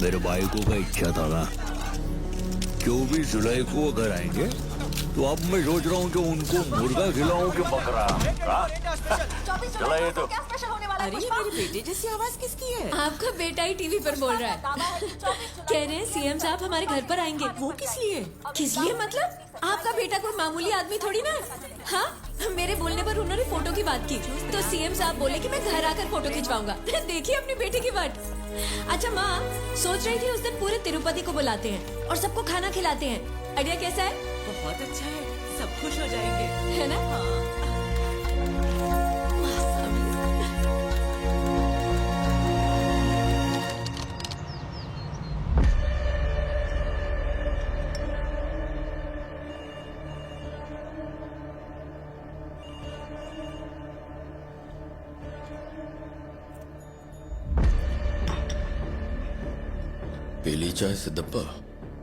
मेरे भाइयों का इच्छा था ना, 24 जुलाई को अगर आएंगे तो अब मैं सोच रहा हूँ कि उनको मुर्गा खिलाऊं कि बकरा। चला ये तो। अरे मेरे बेटे जैसी आवाज किसकी है? आपका बेटा ही टीवी पर बोल रहा है। कह रहे हैं सीएम साहब हमारे घर पर आएंगे। वो किस लिए? किस लिए मतलब? आपका बेटा कोई मामूली आदमी थोड़ी ना। हाँ, मेरे बोलने पर उन्होंने फोटो की बात की तो सीएम साहब बोले कि मैं घर आकर फोटो खिंचवाऊंगा। देखिए अपने बेटे की बात। अच्छा माँ, सोच रही थी उस दिन पूरे तिरुपति को बुलाते हैं और सबको खाना खिलाते हैं। आइडिया कैसा है? बहुत अच्छा है, सब खुश हो जाएंगे, है ना? पीली चाय से डब्बा,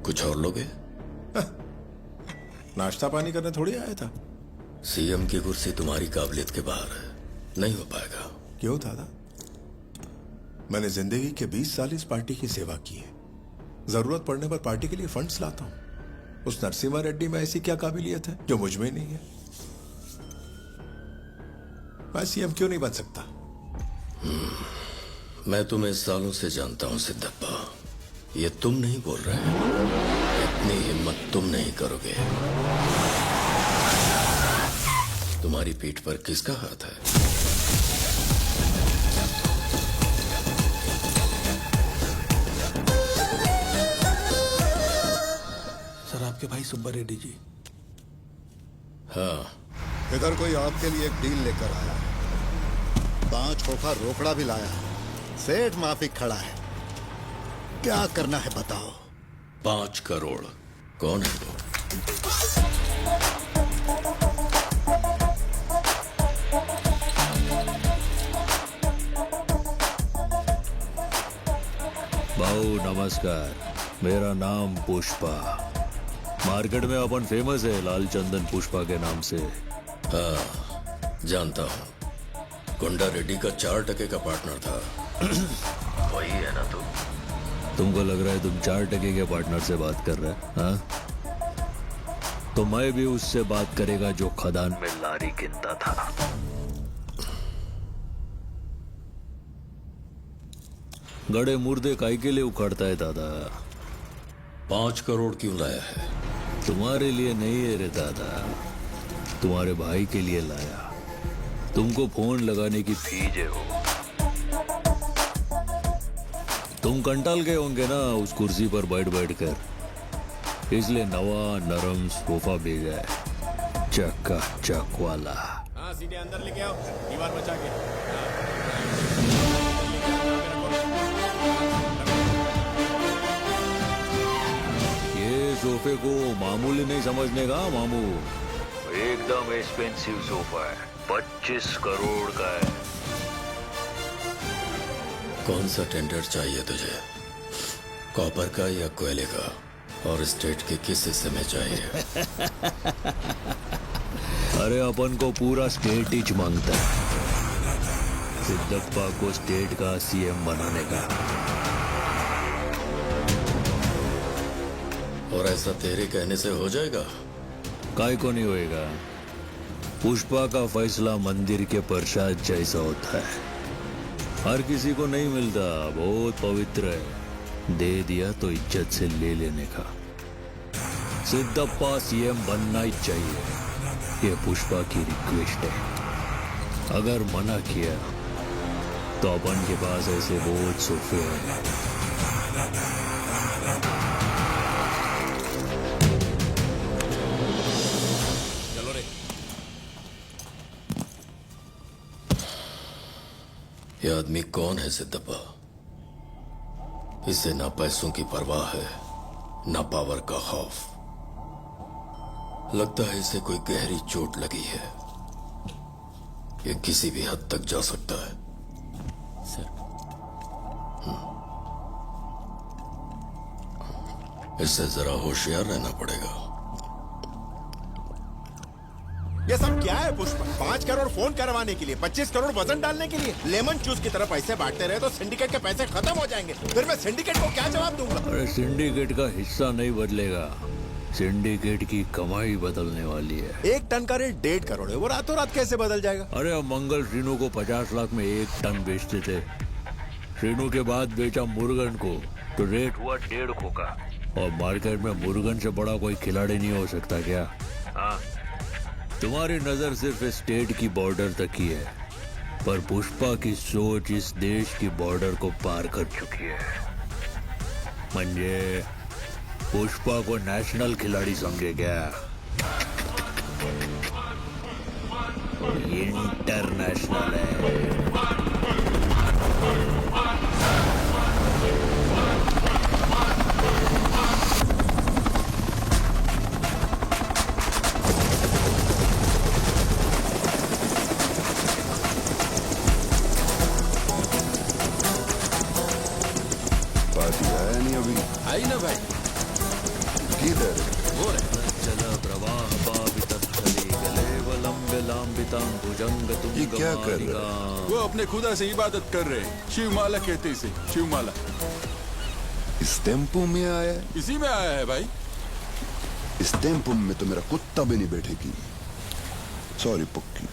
कुछ और लोगे? नाश्ता पानी करने थोड़ी आया था। सीएम की कुर्सी तुम्हारी काबिलियत के बाहर है, नहीं हो पाएगा। क्यों दादा? मैंने जिंदगी के 20 साल इस पार्टी की सेवा की है। जरूरत पड़ने पर पार्टी के लिए फंड्स लाता हूं। उस नरसिम्हा रेड्डी में ऐसी क्या काबिलियत है जो मुझ में नहीं है? मैं सीएम क्यों नहीं बन सकता? मैं तुम्हें सालों से जानता हूं सिद्धप्पा। ये तुम नहीं बोल रहे, इतनी हिम्मत तुम नहीं करोगे। तुम्हारी पीठ पर किसका हाथ है? सर, आपके भाई सुब्बा रेड्डी जी। हाँ, इधर कोई आपके लिए एक डील लेकर आया, 5 खोखा रोकड़ा भी लाया, सेठ माफी खड़ा है। क्या करना है बताओ? 5 करोड़। कौन है वो? भाऊ नमस्कार, मेरा नाम पुष्पा। मार्केट में अपन फेमस है लाल चंदन पुष्पा के नाम से। हाँ, जानता हूँ। गुंडा रेड्डी का 4% का पार्टनर था। वही है ना तू? तुमको लग रहा है तुम 4% के पार्टनर से बात कर रहे हैं? हाँ? तो मैं भी उससे बात करेगा जो खदान में लारी गिनता था। गड़े मुर्दे काई के लिए उखाड़ता है दादा? 5 करोड़ क्यों लाया है? तुम्हारे लिए नहीं है रे दादा, तुम्हारे भाई के लिए लाया। तुमको फोन लगाने की फीस है वो। तुम कंटाल गए होंगे ना उस कुर्सी पर बैठ बैठ कर, इसलिए नवा नरम सोफा भेजा है, चक्का चक वाला। हाँ, सीधे अंदर लेके आओ, दीवार बचा के। ये सोफे को मामूली नहीं समझने का मामू, एकदम एक्सपेंसिव सोफा है, 25 करोड़ का है। कौन सा टेंडर चाहिए तुझे? कॉपर का या कोयले का? और स्टेट के किस हिस्से में चाहिए? अरे अपन को पूरा स्टेट ही मांगता है, सिद्धप्पा को स्टेट का सीएम बनाने का। और ऐसा तेरे कहने से हो जाएगा? काय को नहीं होएगा। पुष्पा का फैसला मंदिर के प्रसाद जैसा होता है, हर किसी को नहीं मिलता, बहुत पवित्र है। दे दिया तो इज्जत से ले लेने का। सिद्धप्पा सीएम बनना ही चाहिए, ये पुष्पा की रिक्वेस्ट है। अगर मना किया तो अपन के पास ऐसे बहुत सोफे हैं। चलो रे। ये आदमी कौन है सिद्धप्पा? इसे ना पैसों की परवाह है, ना पावर का खौफ। लगता है इसे कोई गहरी चोट लगी है। ये किसी भी हद तक जा सकता है। सर, इससे जरा होशियार रहना पड़ेगा। ये सब क्या है पुष्पा? 5 करोड़ फोन करवाने के लिए, 25 करोड़ वजन डालने के लिए। लेमन जूस की तरह पैसे बांटते रहे तो सिंडिकेट के पैसे खत्म हो जाएंगे। फिर मैं सिंडिकेट को क्या जवाब दूंगा? अरे सिंडिकेट का हिस्सा नहीं बदलेगा, सिंडिकेट की कमाई बदलने वाली है। 1 टन का रेट 1.5 करोड़ है, वो रातों रात कैसे बदल जाएगा? अरे अब मंगल श्रीनू को 50 लाख में 1 टन बेचते थे। श्रीनू के बाद बेचा मुर्गन को तो रेट हुआ 1.5 का। और मार्केट में मुर्गन से बड़ा कोई खिलाड़ी नहीं हो सकता क्या? हाँ, तुम्हारी नजर सिर्फ स्टेट की बॉर्डर तक ही है, पर पुष्पा की सोच इस देश की बॉर्डर को पार कर चुकी है। म्हणजे पुष्पा को नेशनल खिलाड़ी समझे क्या? इंटरनेशनल है। पार्टी आया नहीं अभी? आई ना भाई। किधर? वो रहे। चल प्रवाह पावितस्थले गलेवलंबे लांबितां भुजंग ये क्या कर रहे हैं? वो अपने खुदा से इबादत कर रहे हैं, शिवमाला कहते इसे, शिवमाला। इस टेम्पो में आया है? इसी में आया है भाई। इस टेम्पो में तो मेरा कुत्ता भी नहीं बैठेगी। सॉरी पुक्की।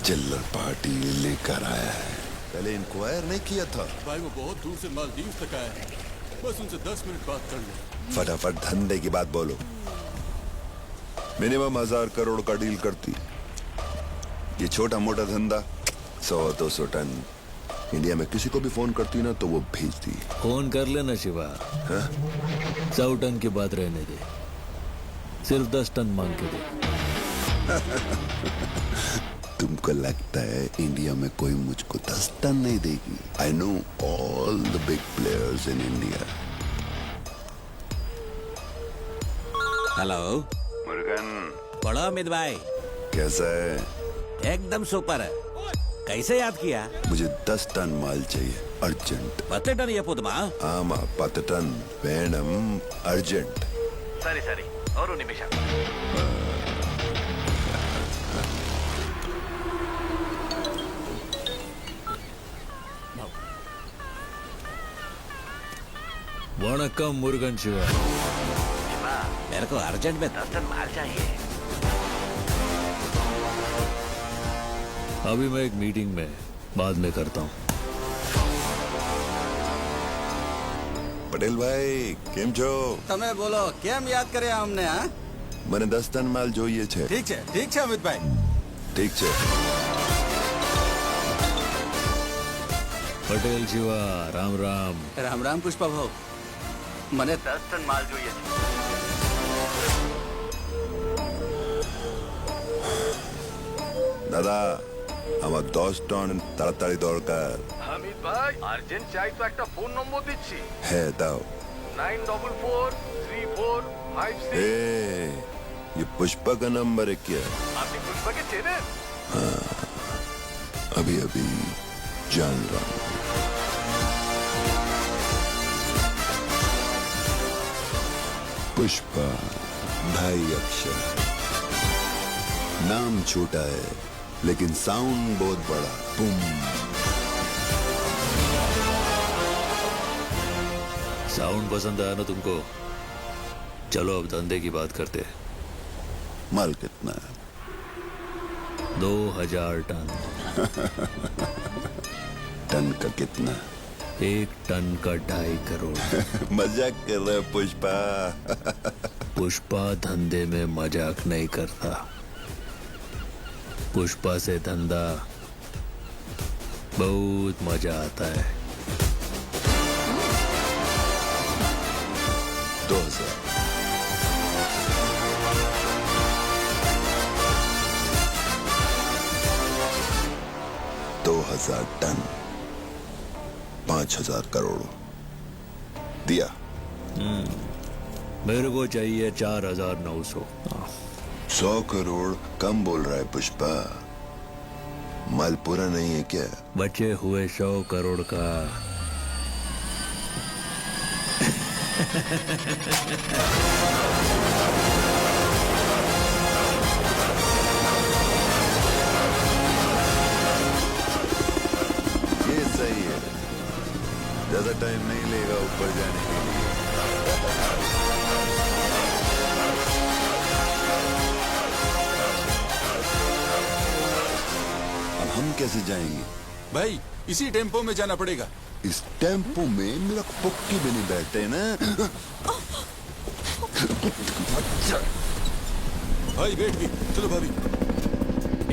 चिल्लर पार्टी लेकर आया है, पहले इंक्वायर नहीं किया था। भाई वो बहुत दूर से मालदीव तक आया है, बस उनसे 10 मिनट बात कर लो। फटाफट धंधे की बात बोलो। मिनिमम 1000 करोड़ का डील करती। ये छोटा मोटा धंधा 100-200 टन इंडिया में किसी को भी फोन करती ना तो वो भेजती। फोन कर लेना शिवा। 100 टन की बात रहने दे, सिर्फ 10 टन मांग के दे। तुमको लगता है इंडिया में कोई मुझको 10 टन नहीं देगी? I know all the big players in India. Hello Murugan. बड़ा अमित भाई, कैसा है? एकदम सुपर है। कैसे याद किया? मुझे 10 टन माल चाहिए अर्जेंट। 10 टन ये पुदमा? आमा 10 टन वेणम अर्जेंट। सरी और निमिषा। वणक्कम मुर्गन शिवा। मेरे को अर्जेंट में 10 टन माल चाहिए। अभी मैं एक मीटिंग में, बाद में करता हूँ। पटेल भाई केम छो? તમે બોલો કેમ યાદ કર્યા અમને? હા, મને 10 ટન માલ જોઈએ છે। ઠીક છે અમિતભાઈ। ઠીક છે। પટેલ શિવા, રામ રામ। રામ રામ પુષ્પા ભાવ, મને 10 ટન માલ જોઈએ છે। দাদা আমার 10 টন তাড়াতাড়ি দরকার। হামিদ ভাই আর্জেন্ট চাই তো একটা ফোন নম্বর দিচ্ছি। হ্যাঁ দাও। 944345 ए, ये पुष्पा का नंबर है क्या? আপনি পুষ্পাকে চেনেন? हाँ, अभी अभी जान रहा हूँ। पुष्पा भाई अक्षय। नाम छोटा है लेकिन साउंड बहुत बड़ा। बुम। साउंड पसंद आया ना तुमको? चलो अब धंधे की बात करते हैं। माल कितना है? 2000 टन। टन का कितना? 1 टन का 2.5 करोड़। मजाक कर रहे हो पुष्पा? पुष्पा धंधे में मजाक नहीं करता। पुष्पा से धंधा बहुत मजा आता है। 2000। टन 5000 करोड़ दिया। मेरे को चाहिए 4900। 100 करोड़ कम बोल रहा है पुष्पा। माल पूरा नहीं है क्या? बचे हुए 100 करोड़ का ये सही है, ज्यादा टाइम नहीं लेगा ऊपर जाने के लिए। अब हम कैसे जाएंगे? भाई इसी टेम्पो में जाना पड़ेगा। इस टेम्पो में मेरा पुक्की भी नहीं बैठते ना। भाई बैठ गई, चलो भाभी।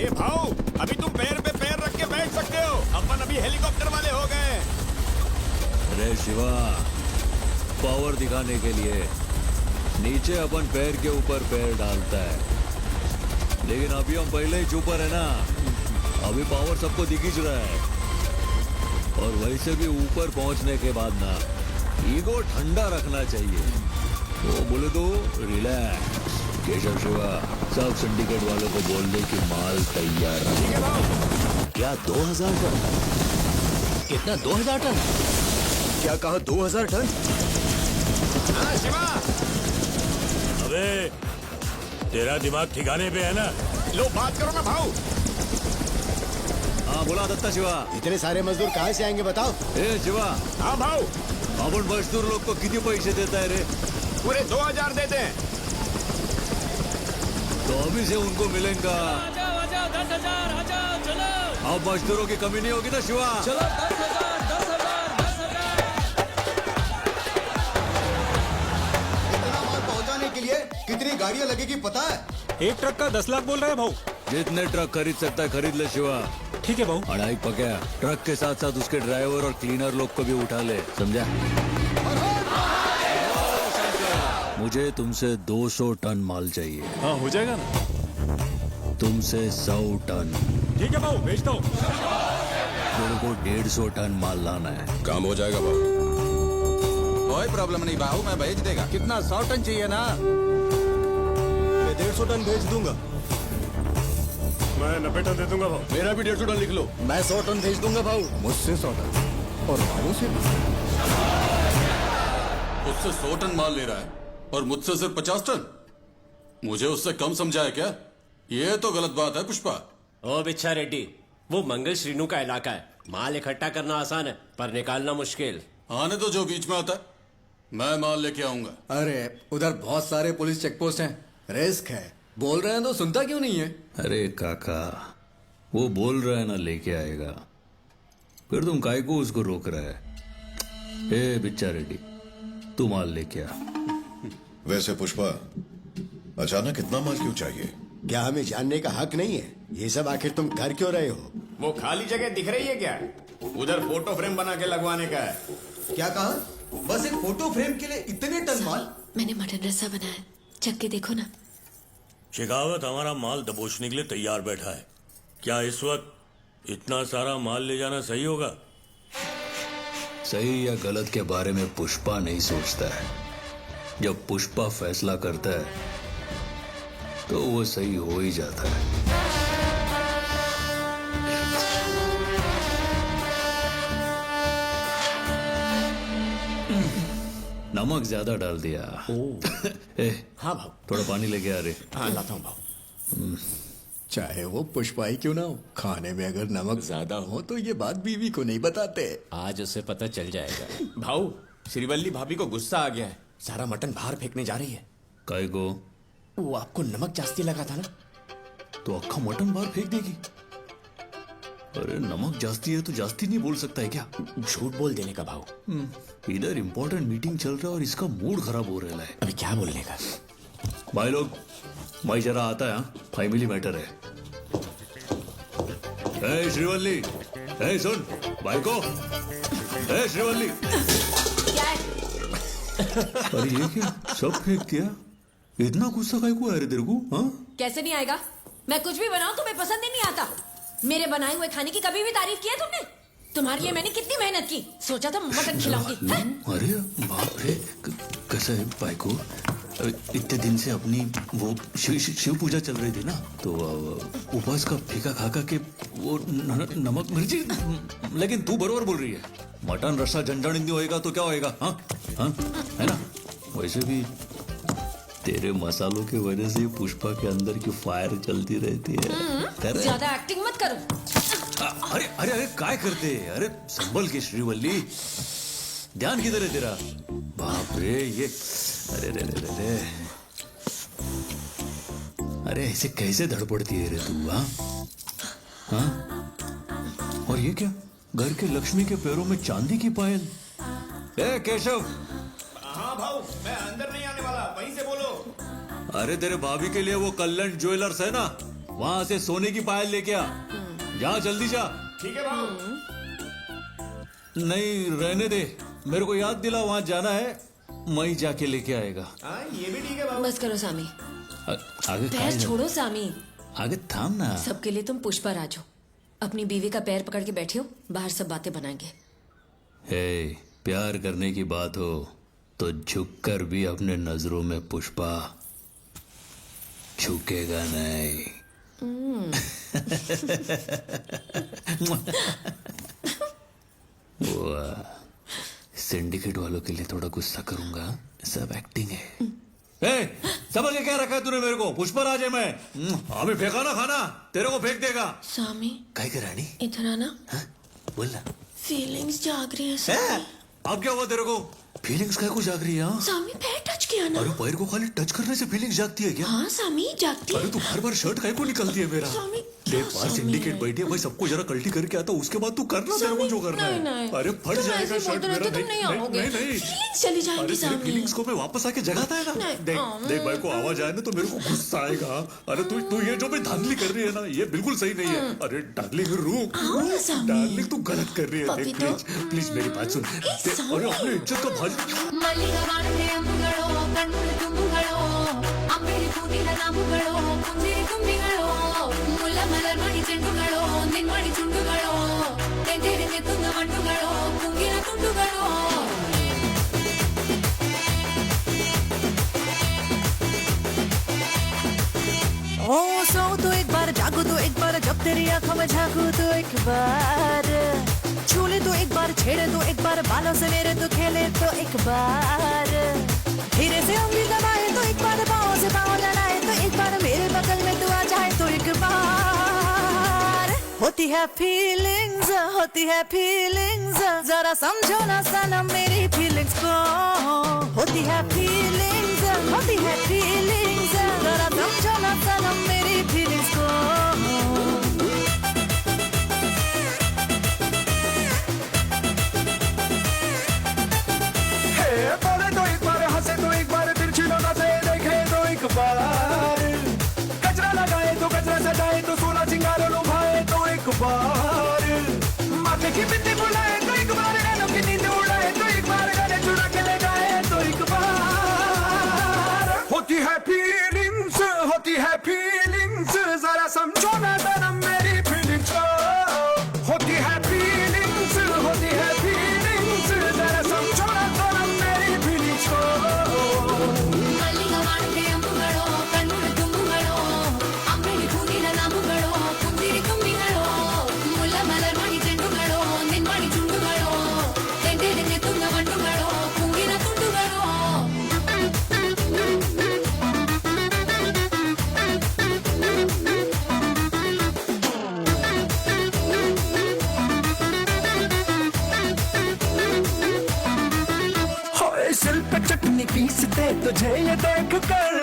ए भाऊ, अभी तुम पैर पे पैर रख के बैठ सकते हो, अपन अभी हेलीकॉप्टर वाले हो गए। अरे शिवा, पावर दिखाने के लिए नीचे अपन पैर के ऊपर पैर डालता है, लेकिन अभी हम पहले ही ऊपर है ना, अभी पावर सबको दिख ही रहा है। और वैसे भी ऊपर पहुंचने के बाद ना ईगो ठंडा रखना चाहिए। तो बोले तो रिलैक्स। केशव शिवा, सब सिंडिकेट वालों को बोल दे कि माल तैयार है। क्या 2000 टन? कितना? 2000 टन? क्या कहा? 2000 टन? हाँ शिवा, अबे तेरा दिमाग ठिकाने पे है ना? लो बात करो ना भाऊ। हाँ बोला दत्ता शिवा। इतने सारे मजदूर कहाँ से आएंगे बताओ? ए शिवा। हाँ भाऊ। अपन मजदूर लोग को कितने पैसे देता है रे? पूरे 2000 देते हैं। तो अभी से उनको मिलेगा। आजाओ आजाओ 10,000 आजाओ चलो। अब मजदूरों की कमी नहीं होगी ना शिवा? चलो 10,000 इतना माल पहुंचाने के लिए कितनी गाड़ियां लगेगी पता है? एक ट्रक का 10 लाख बोल रहे हैं भाऊ। जितने ट्रक खरीद सकता है खरीद ले शिवा। ठीक है भाऊ। अड़ाई पका ट्रक के साथ साथ उसके ड्राइवर और क्लीनर लोग को भी उठा ले, समझा? मुझे तुमसे 200 टन माल चाहिए। हाँ हो जाएगा ना। तुमसे 100 टन। ठीक है भाऊ, भेज दो। मेरे को 150 टन माल लाना है। काम हो जाएगा भाऊ। कोई प्रॉब्लम नहीं भाऊ, मैं भेज देगा। कितना 100 टन चाहिए ना? मैं 150 टन भेज दूंगा। मैं 90 टन दे दूंगा भाऊ। मेरा भी 150 टन लिख लो। मैं 100 टन भेज दूंगा भाऊ। मुझसे 100 टन और भावों से उससे 100 टन माल ले रहा है और मुझसे सिर्फ 50 टन। मुझे उससे कम समझा है क्या? ये तो गलत बात है पुष्पा। ओ बिच्छा रेड्डी, वो मंगल श्रीनु का इलाका है। माल इकट्ठा करना आसान है पर निकालना मुश्किल। आने तो जो बीच में आता है, मैं माल लेके आऊंगा। अरे उधर बहुत सारे पुलिस चेक पोस्ट हैं, रिस्क है। बोल रहे हैं तो सुनता क्यों नहीं है? अरे काका, वो बोल रहा है ना लेके आएगा, फिर तुम काय को उसको रोक रहा है? ए बिच्चा रेड्डी, तू माल लेके आ। वैसे पुष्पा, अचानक इतना माल क्यों चाहिए? क्या हमें जानने का हक नहीं है? ये सब आखिर तुम कर क्यों रहे हो? वो खाली जगह दिख रही है क्या? उधर फोटो फ्रेम बना के लगवाने का है। क्या कहा? बस एक फोटो फ्रेम के लिए इतने टन माल? मैंने मटन रसा बनाया, चख के देखो ना। शेखावत हमारा माल दबोचने के लिए तैयार बैठा है। क्या इस वक्त इतना सारा माल ले जाना सही होगा? सही या गलत के बारे में पुष्पा नहीं सोचता है। जब पुष्पा फैसला करता है तो वो सही हो ही जाता है। नमक ज्यादा डाल दिया। ए, हाँ भाऊ। थोड़ा पानी लेके आ रहे। हाँ लाता हूँ भाऊ। चाहे वो पुष्पा ही क्यों ना हो, खाने में अगर नमक ज्यादा हो तो ये बात बीवी को नहीं बताते। आज उसे पता चल जाएगा। भाऊ, श्रीवल्ली भाभी को गुस्सा आ गया है, सारा मटन बाहर फेंकने जा रही है। काय को? वो आपको नमक जास्ती लगा था ना, तो अक्खा मटन बाहर फेंक देगी? अरे नमक जास्ती है तो जास्ती नहीं बोल सकता है क्या? झूठ बोल देने का भाऊ। इधर इंपॉर्टेंट मीटिंग चल रहा है और इसका मूड खराब हो रहा है। अभी क्या बोलने का? भाई लोग, भाई जरा आता है, फैमिली मैटर है। ए श्रीवल्ली, ए सुन भाई को। ए श्रीवल्ली, अरे ये क्या सब फेंक दिया? इतना गुस्सा काय को आ रहा तेरे को? हाँ कैसे नहीं आएगा? मैं कुछ भी बनाऊं तुम्हें पसंद ही नहीं आता। मेरे बनाए हुए खाने की कभी भी तारीफ की है तुमने? तुम्हारे लिए मैंने कितनी मेहनत की, सोचा था मटन खिलाऊंगी। अरे बाप रे, कैसा है भाई को? इतने दिन से अपनी वो शिव पूजा चल रही थी ना, तो उपवास का फीका खा के वो नमक मिर्ची। लेकिन तू बरोबर बोल रही है, मटन रसा झंझानी नहीं होएगा तो क्या होएगा? हाँ हाँ है ना? वैसे भी तेरे मसालों की वजह से पुष्पा के अंदर की फायर चलती रहती है। ज्यादा एक्टिंग मत करो। अरे अरे अरे काय करते? अरे संभल के श्रीवल्ली, ध्यान किधर है तेरा? बाप रे ये, अरे रे रे रे, अरे ऐसे कैसे धड़पड़ती है रे तू? हाँ? और ये क्या? घर के लक्ष्मी के पैरों में चांदी की पायल? ए केशव। हाँ भाऊ, मैं अंदर नहीं आने वाला, वहीं से बोलो। अरे तेरे भाभी के लिए वो कल्याण ज्वेलर्स है ना, वहां से सोने की पायल लेके आ। जा जल्दी जा। ठीक है भाऊ। नहीं रहने दे, मेरे को याद दिला, वहां जाना है, मैं ही जाके लेके आएगा। ये भी ठीक है भाऊ। बस करो सामी, आगे पैर छोड़ो सामी। आगे थाम ना। सबके लिए तुम पुष्पा राज हो, अपनी बीवी का पैर पकड़ के बैठे हो, बाहर सब बातें बनाएंगे। हे, प्यार करने की बात हो तो झुककर भी अपने नजरों में पुष्पा झुकेगा नहीं। सिंडिकेट वालों के लिए थोड़ा गुस्सा करूंगा, सब एक्टिंग है। समझ के क्या रखा है तूने मेरे को? पुष्पा राज है मैं। अभी फेंका ना खाना, तेरे को फेंक देगा। सामी काय कर रानी? इधर आना। बोल ना। फीलिंग्स जाग रही है। अब क्या हुआ तेरे को? फीलिंग्स काय को जाग रही है? सामी पैर टच किया ना। अरे पैर को खाली टच करने से फीलिंग जागती है क्या? हाँ सामी जागती है। अरे तू बार बार शर्ट काहे को निकलती है मेरा? स्वामी, देख बाहर सिंडिकेट बैठी है भाई, सबको जरा कल्टी करके आता हूँ, उसके बाद तू करना तेरे को जो करना नहीं, है। नहीं। अरे फट तुम जाएगा ऐसे शर्ट बोलते रहते, मेरा। तुम नहीं आओगे। नहीं फीलिंग्स चली जाएंगी अरे तेरी सामी। फीलिंग्स को मैं वापस आके जगाता है ना। नहीं, देख भाई को आवाज आए ना तो मेरे को गुस्सा आएगा। अरे तू ये जो भी धांधली कर रही है ना, ये बिल्कुल सही नहीं है। अरे डार्लिंग रुक, डार्लिंग तू गलत कर रही है। देख प्लीज प्लीज मेरी बात सुन। अरे अपनी इज्जत का भाज। ओ सो तो एक बार, जागो तो एक बार, जब तेरी आंखों में झांकू तो एक बार, छू ले तो एक बार, छेड़े तो एक बार, बालों से मेरे तो खेले तो एक बार, धीरे से उंगली दबाए तो एक बार, पाँव से पाँव लड़ाए तो एक बार, मेरे बगल में तू आ जाए तो एक बार। होती है फीलिंग्स, होती है फीलिंग्स, जरा समझो ना सनम मेरी फीलिंग्स को। होती है फीलिंग्स, होती है फीलिंग्स, जरा समझो ना सनम मेरी फीलिंग्स को। बोले तो एक बार, हंसे तो एक बार, तिरछी नजर से देखे तो एक बार, कचरा लगाए तो कचरा सजाए तो सोना चिंगार लुभाए तो एक बार, माथे की बिंदी बुलाए तो एक बार, नैनों की नींद उड़ाए तो एक बार, गले चुरा के ले जाए तो एक बार। होती है फीलिंग्स, होती है फीलिंग्स, जरा समझो ना सनम मेरी फीलिंग्स को। होती है फीलिंग्स, होती है फीलिंग्स, जरा समझो ना सनम मेरी फीलिंग्स को। सिल पे चटनी पीसते तुझे ये देख कर,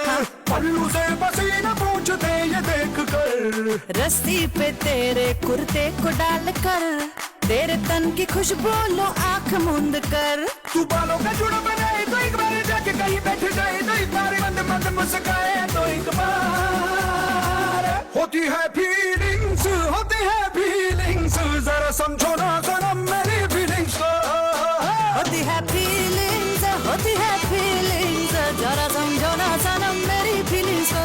पल्लू से पसीना पूछते ये देख कर, रस्सी पे तेरे कुर्ते को डाल कर, तेरे तन की खुशबू लो आंख मूंद कर। तू बालों का जुड़ा बनाए तो एक बार, जाके कहीं बैठ जाए तो एक बार, मंद मंद मुस्काए तो एक बार। होती है फीलिंग्स, होती है फीलिंग्स, जरा समझो ना सनम मेरी फीलिंग्स को। होती है फीलिंग्स, होती है फीलिंग्स, जरा समझो ना सनम मेरी फीलिंग्स को।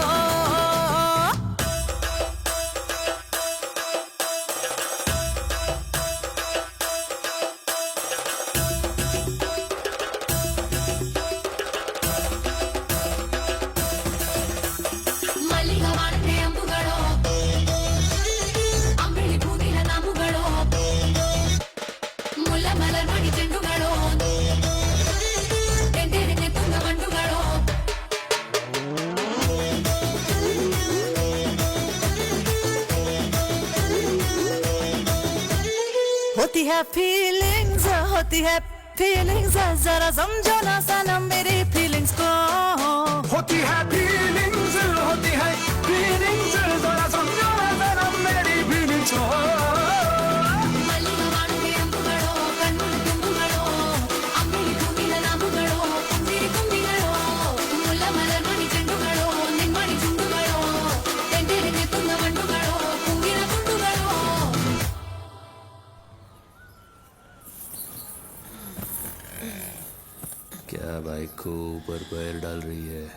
होती है फीलिंग्स, होती है फीलिंग्स, जरा समझो ना सनम मेरी फीलिंग्स को। होती है फीलिंग्स, होती है फीलिंग्स, जरा समझो ना सनम मेरी फीलिंग्स को। क्या बाइक को ऊपर पैर डाल रही है?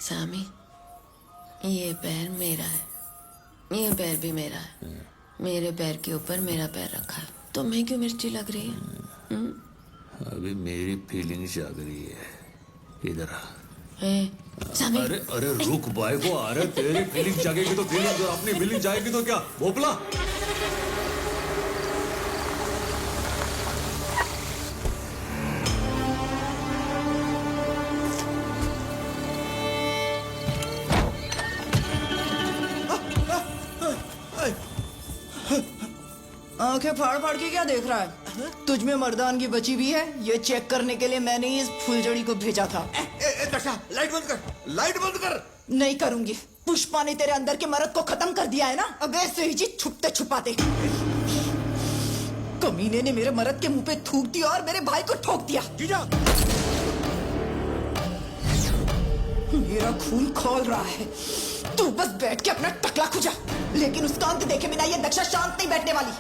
सामी, ये पैर मेरा है, ये पैर भी मेरा है, मेरे पैर के ऊपर मेरा पैर रखा है, तुम्हें क्यों मिर्ची लग रही है? अभी मेरी फीलिंग जाग रही है। इधर आ। सामी, अरे अरे रुक भाई को, अरे तेरी फीलिंग जागेगी तो फीलिंग, अपनी फीलिंग जाएगी तो क्या भोपला? आंखें फाड़ फाड़ के क्या देख रहा है? तुझ में मर्दानगी बची भी है? ये चेक करने के लिए मैंने इस फुलझड़ी को भेजा था। दशा, लाइट बंद कर, लाइट बंद कर। नहीं करूंगी। पुष्पा ने तेरे अंदर के मर्द को खत्म कर दिया है ना, अब ऐसे ही चीज छुपते छुपाते। कमीने ने मेरे मर्द के मुंह पे थूक दिया और मेरे भाई को ठोक दिया। जीजा, मेरा खून खौल रहा है। तू बस बैठ के अपना टकला खुजा, लेकिन उसका अंत देखे बिना ये दक्षा शांत नहीं बैठने वाली।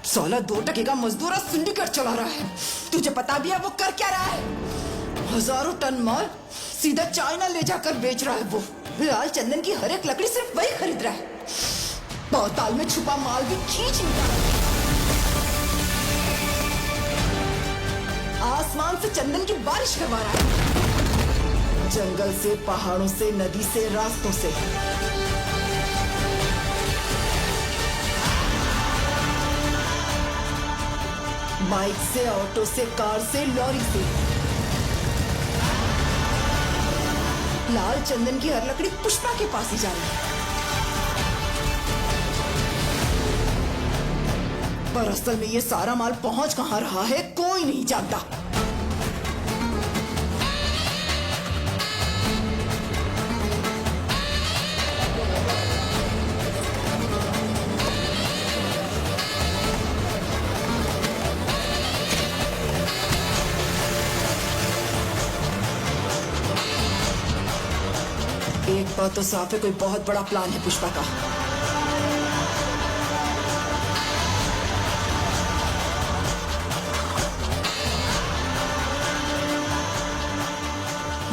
साला 2 टके का मजदूर और सिंडिकेट चला रहा है। तुझे पता भी है वो कर क्या रहा है? हजारों टन माल सीधा चाइना ले जाकर बेच रहा है। वो लाल चंदन की हर एक लकड़ी सिर्फ वही खरीद रहा है। पाताल में छुपा माल भी खींच निकाला। आसमान से चंदन की बारिश करवा रहा है। जंगल से, पहाड़ों से, नदी से, रास्तों से। बाइक से, ऑटो से, कार से, लॉरी से। लाल चंदन की हर लकड़ी पुष्पा के पास ही जा रही है। पर असल में ये सारा माल पहुंच कहां रहा है कोई नहीं जानता। एक बात तो साफ है, कोई बहुत बड़ा प्लान है पुष्पा का।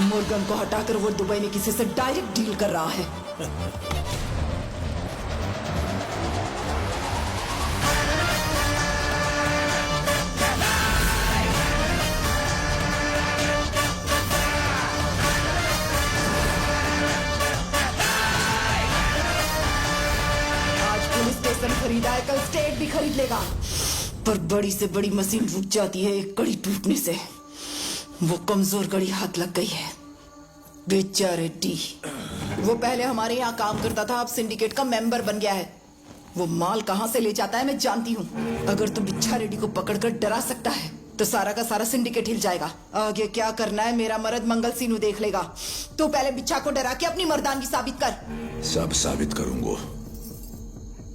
मुर्गन को हटाकर वो दुबई में किसी से डायरेक्ट डील कर रहा है। खरीदा है, कल स्टेट भी खरीद लेगा। पर बड़ी से बड़ी मशीन रुक जाती है एक कड़ी टूटने से। वो कमजोर कड़ी हाथ लग गई है। बेचारे डी, वो पहले हमारे यहाँ काम करता था, अब सिंडिकेट का मेंबर बन गया है। वो माल कहाँ से ले जाता है मैं जानती हूँ। अगर तू बिच्छा रेड्डी को पकड़कर डरा सकता है तो सारा का सारा सिंडिकेट हिल जाएगा। आगे क्या करना है मेरा मर्द मंगल सीनू देख लेगा। तू पहले बिच्छा को डरा के अपनी मर्दानगी साबित कर। सब साबित करूंगा,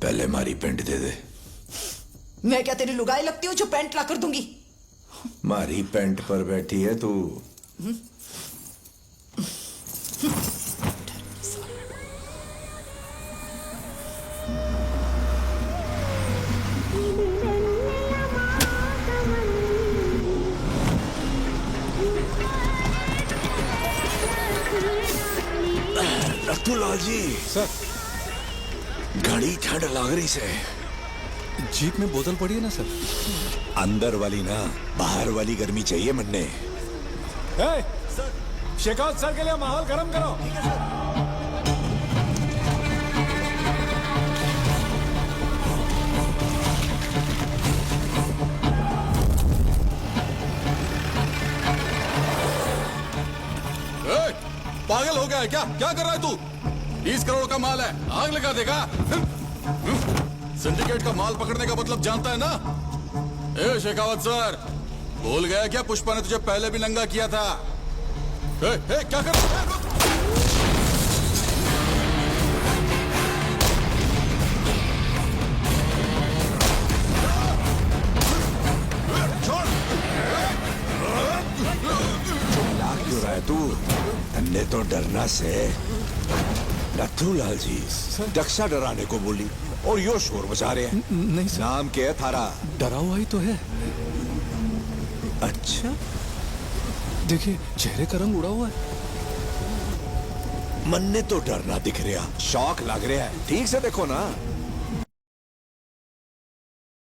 पहले हमारी पेंट दे दे। मैं क्या तेरी लुगाई लगती हूँ जो पेंट ला कर दूंगी? मारी पेंट पर बैठी है तू। रतुलाल जी सर, घड़ी ठंड लग रही से। जीप में बोतल पड़ी है ना सर? अंदर वाली ना, बाहर वाली गर्मी चाहिए मन्ने। शेखावत सर के लिए माहौल गर्म करो। पागल हो गया है क्या? क्या कर रहा है तू? 20 करोड़ का माल है, आग लगा देगा। सिंडिकेट का माल पकड़ने का मतलब जानता है ना? ए शेखावत सर, भूल गया क्या पुष्पा ने तुझे पहले भी नंगा किया था? क्या कर रहा है? क्यों रहा है तू? अन्य तो डरना से। रतुलाल जी दक्षा डराने को बोली और यो शोर मचा रहे हैं। नहीं सर। नाम क्या है थारा? डरा हुआ ही तो है। अच्छा, देखिए चेहरे का रंग उड़ा हुआ है। मन्ने तो डरना दिख रहा, शौक लग रहा है। ठीक से देखो ना।